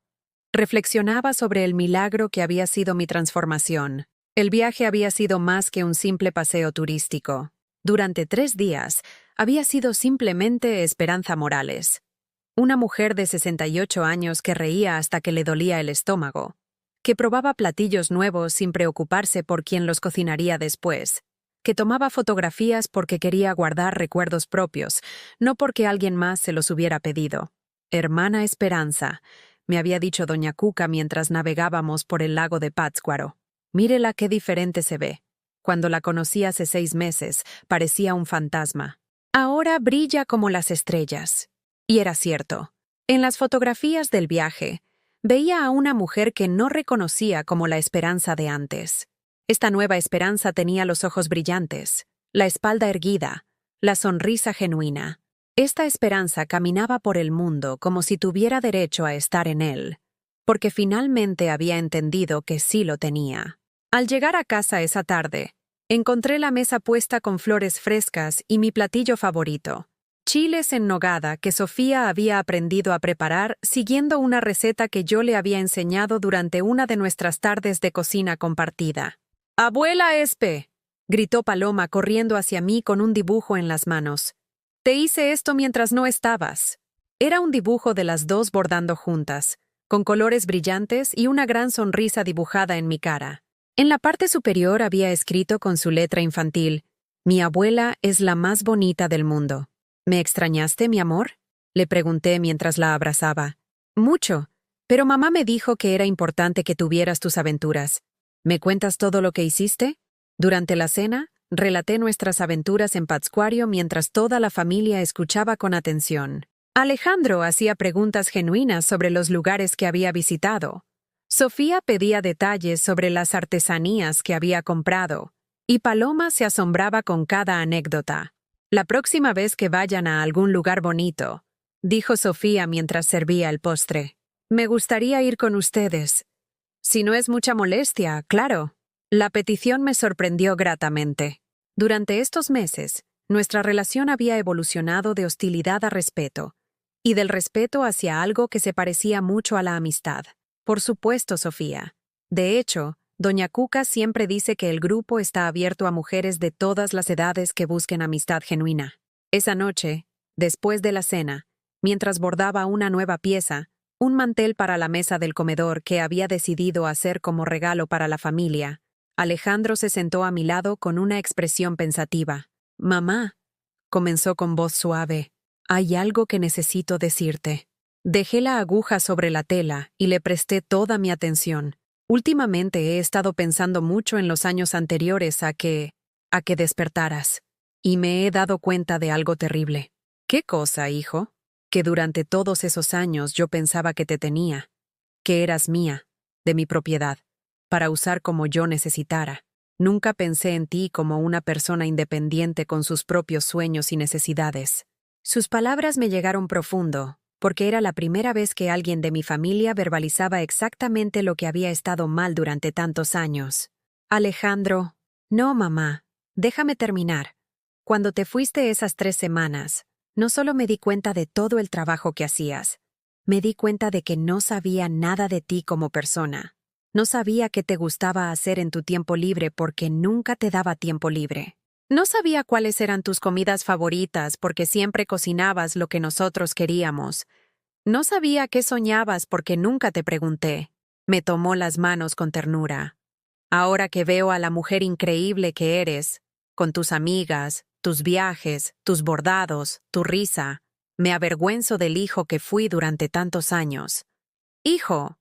reflexionaba sobre el milagro que había sido mi transformación. El viaje había sido más que un simple paseo turístico. Durante 3 días, había sido simplemente Esperanza Morales, una mujer de 68 años que reía hasta que le dolía el estómago, que probaba platillos nuevos sin preocuparse por quién los cocinaría después, que tomaba fotografías porque quería guardar recuerdos propios, no porque alguien más se los hubiera pedido. «Hermana Esperanza», me había dicho Doña Cuca mientras navegábamos por el lago de Pátzcuaro. «Mírela qué diferente se ve. Cuando la conocí hace 6 meses, parecía un fantasma. Ahora brilla como las estrellas». Y era cierto. En las fotografías del viaje, veía a una mujer que no reconocía como la Esperanza de antes. Esta nueva Esperanza tenía los ojos brillantes, la espalda erguida, la sonrisa genuina. Esta Esperanza caminaba por el mundo como si tuviera derecho a estar en él, porque finalmente había entendido que sí lo tenía. Al llegar a casa esa tarde, encontré la mesa puesta con flores frescas y mi platillo favorito, chiles en nogada que Sofía había aprendido a preparar siguiendo una receta que yo le había enseñado durante una de nuestras tardes de cocina compartida. «¡Abuela Espe!», gritó Paloma corriendo hacia mí con un dibujo en las manos. «Te hice esto mientras no estabas». Era un dibujo de las dos bordando juntas, con colores brillantes y una gran sonrisa dibujada en mi cara. En la parte superior había escrito con su letra infantil: «Mi abuela es la más bonita del mundo». «¿Me extrañaste, mi amor?», le pregunté mientras la abrazaba. «Mucho, pero mamá me dijo que era importante que tuvieras tus aventuras. ¿Me cuentas todo lo que hiciste?». Durante la cena, relaté nuestras aventuras en Pátzcuaro mientras toda la familia escuchaba con atención. Alejandro hacía preguntas genuinas sobre los lugares que había visitado. Sofía pedía detalles sobre las artesanías que había comprado, y Paloma se asombraba con cada anécdota. «La próxima vez que vayan a algún lugar bonito», dijo Sofía mientras servía el postre, «me gustaría ir con ustedes. Si no es mucha molestia, claro». La petición me sorprendió gratamente. Durante estos meses, nuestra relación había evolucionado de hostilidad a respeto, y del respeto hacia algo que se parecía mucho a la amistad. Por supuesto, Sofía. De hecho, Doña Cuca siempre dice que el grupo está abierto a mujeres de todas las edades que busquen amistad genuina. Esa noche, después de la cena, mientras bordaba una nueva pieza, un mantel para la mesa del comedor que había decidido hacer como regalo para la familia, Alejandro se sentó a mi lado con una expresión pensativa. «Mamá», comenzó con voz suave, «hay algo que necesito decirte». Dejé la aguja sobre la tela y le presté toda mi atención. Últimamente he estado pensando mucho en los años anteriores a que despertaras, y me he dado cuenta de algo terrible. «¿Qué cosa, hijo?». «Que durante todos esos años yo pensaba que te tenía, que eras mía, de mi propiedad, para usar como yo necesitara. Nunca pensé en ti como una persona independiente con sus propios sueños y necesidades». Sus palabras me llegaron profundo, porque era la primera vez que alguien de mi familia verbalizaba exactamente lo que había estado mal durante tantos años. «Alejandro». «No, mamá, déjame terminar. Cuando te fuiste esas 3 semanas, no solo me di cuenta de todo el trabajo que hacías, me di cuenta de que no sabía nada de ti como persona. No sabía qué te gustaba hacer en tu tiempo libre porque nunca te daba tiempo libre. No sabía cuáles eran tus comidas favoritas porque siempre cocinabas lo que nosotros queríamos. No sabía qué soñabas porque nunca te pregunté». Me tomó las manos con ternura. «Ahora que veo a la mujer increíble que eres, con tus amigas, tus viajes, tus bordados, tu risa, me avergüenzo del hijo que fui durante tantos años». «Hijo»,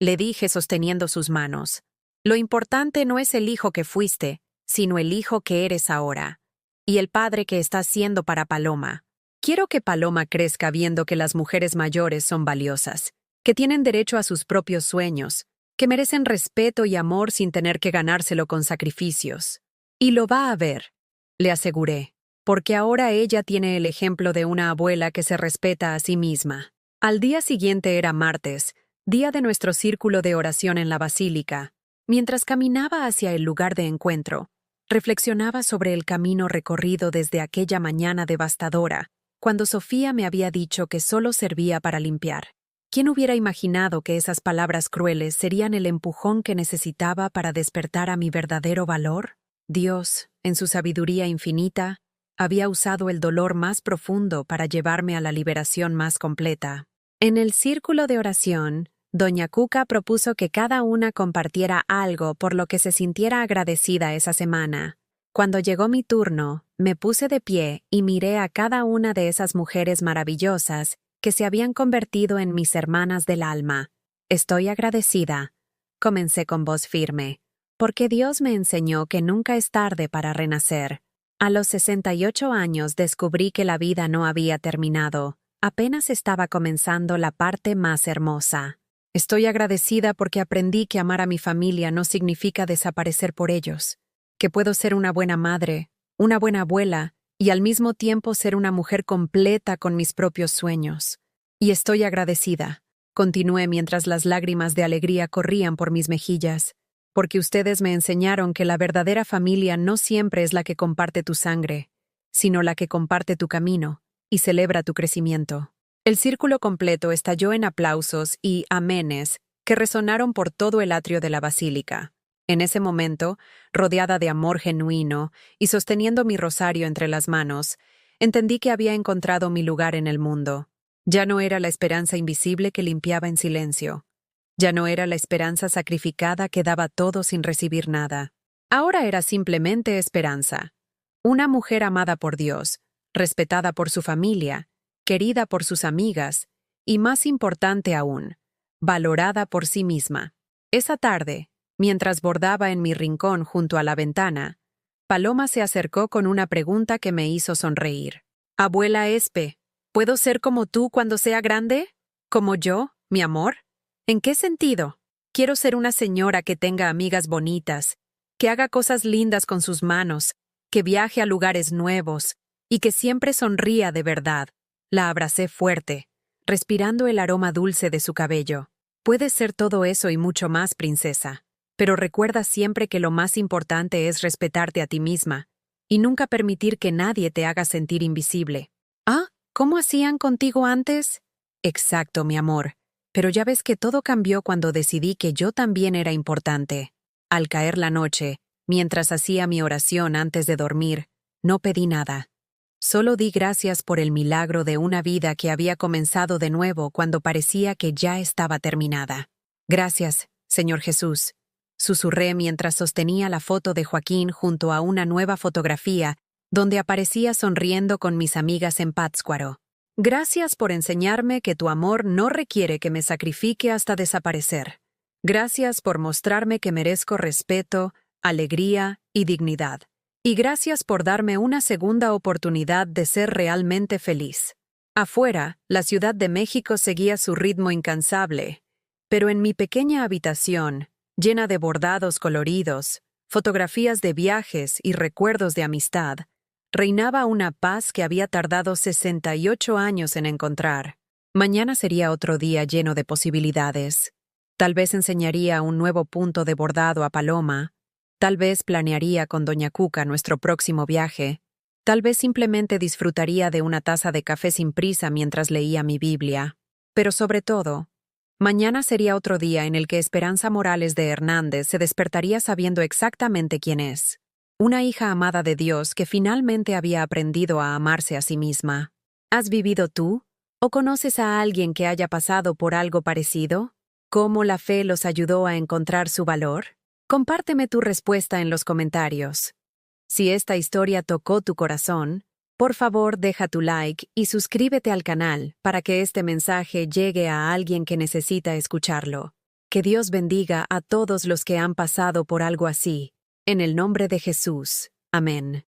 le dije sosteniendo sus manos, «lo importante no es el hijo que fuiste, sino el hijo que eres ahora, y el padre que estás siendo para Paloma. Quiero que Paloma crezca viendo que las mujeres mayores son valiosas, que tienen derecho a sus propios sueños, que merecen respeto y amor sin tener que ganárselo con sacrificios. Y lo va a ver», le aseguré, «porque ahora ella tiene el ejemplo de una abuela que se respeta a sí misma». Al día siguiente era martes, día de nuestro círculo de oración en la basílica. Mientras caminaba hacia el lugar de encuentro, reflexionaba sobre el camino recorrido desde aquella mañana devastadora, cuando Sofía me había dicho que solo servía para limpiar. ¿Quién hubiera imaginado que esas palabras crueles serían el empujón que necesitaba para despertar a mi verdadero valor? Dios, en su sabiduría infinita, había usado el dolor más profundo para llevarme a la liberación más completa. En el círculo de oración, Doña Cuca propuso que cada una compartiera algo por lo que se sintiera agradecida esa semana. Cuando llegó mi turno, me puse de pie y miré a cada una de esas mujeres maravillosas que se habían convertido en mis hermanas del alma. «Estoy agradecida», comencé con voz firme, «porque Dios me enseñó que nunca es tarde para renacer. A los 68 años descubrí que la vida no había terminado, apenas estaba comenzando la parte más hermosa. Estoy agradecida porque aprendí que amar a mi familia no significa desaparecer por ellos, que puedo ser una buena madre, una buena abuela, y al mismo tiempo ser una mujer completa con mis propios sueños. Y estoy agradecida», continué mientras las lágrimas de alegría corrían por mis mejillas, «porque ustedes me enseñaron que la verdadera familia no siempre es la que comparte tu sangre, sino la que comparte tu camino y celebra tu crecimiento». El círculo completo estalló en aplausos y amenes que resonaron por todo el atrio de la basílica. En ese momento, rodeada de amor genuino y sosteniendo mi rosario entre las manos, entendí que había encontrado mi lugar en el mundo. Ya no era la esperanza invisible que limpiaba en silencio. Ya no era la esperanza sacrificada que daba todo sin recibir nada. Ahora era simplemente esperanza. Una mujer amada por Dios, respetada por su familia, querida por sus amigas y, más importante aún, valorada por sí misma. Esa tarde, mientras bordaba en mi rincón junto a la ventana, Paloma se acercó con una pregunta que me hizo sonreír. Abuela Espe, ¿puedo ser como tú cuando sea grande? ¿Como yo, mi amor? ¿En qué sentido? Quiero ser una señora que tenga amigas bonitas, que haga cosas lindas con sus manos, que viaje a lugares nuevos y que siempre sonría de verdad. La abracé fuerte, respirando el aroma dulce de su cabello. Puedes ser todo eso y mucho más, princesa, pero recuerda siempre que lo más importante es respetarte a ti misma y nunca permitir que nadie te haga sentir invisible. ¿Ah? ¿Cómo hacían contigo antes? Exacto, mi amor. Pero ya ves que todo cambió cuando decidí que yo también era importante. Al caer la noche, mientras hacía mi oración antes de dormir, no pedí nada. Solo di gracias por el milagro de una vida que había comenzado de nuevo cuando parecía que ya estaba terminada. Gracias, Señor Jesús, susurré mientras sostenía la foto de Joaquín junto a una nueva fotografía donde aparecía sonriendo con mis amigas en Pátzcuaro. Gracias por enseñarme que tu amor no requiere que me sacrifique hasta desaparecer. Gracias por mostrarme que merezco respeto, alegría y dignidad. Y gracias por darme una segunda oportunidad de ser realmente feliz. Afuera, la Ciudad de México seguía su ritmo incansable, pero en mi pequeña habitación, llena de bordados coloridos, fotografías de viajes y recuerdos de amistad, reinaba una paz que había tardado 68 años en encontrar. Mañana sería otro día lleno de posibilidades. Tal vez enseñaría un nuevo punto de bordado a Paloma. Tal vez planearía con Doña Cuca nuestro próximo viaje. Tal vez simplemente disfrutaría de una taza de café sin prisa mientras leía mi Biblia. Pero sobre todo, mañana sería otro día en el que Esperanza Morales de Hernández se despertaría sabiendo exactamente quién es. Una hija amada de Dios que finalmente había aprendido a amarse a sí misma. ¿Has vivido tú? ¿O conoces a alguien que haya pasado por algo parecido? ¿Cómo la fe los ayudó a encontrar su valor? Compárteme tu respuesta en los comentarios. Si esta historia tocó tu corazón, por favor deja tu like y suscríbete al canal para que este mensaje llegue a alguien que necesita escucharlo. Que Dios bendiga a todos los que han pasado por algo así. En el nombre de Jesús. Amén.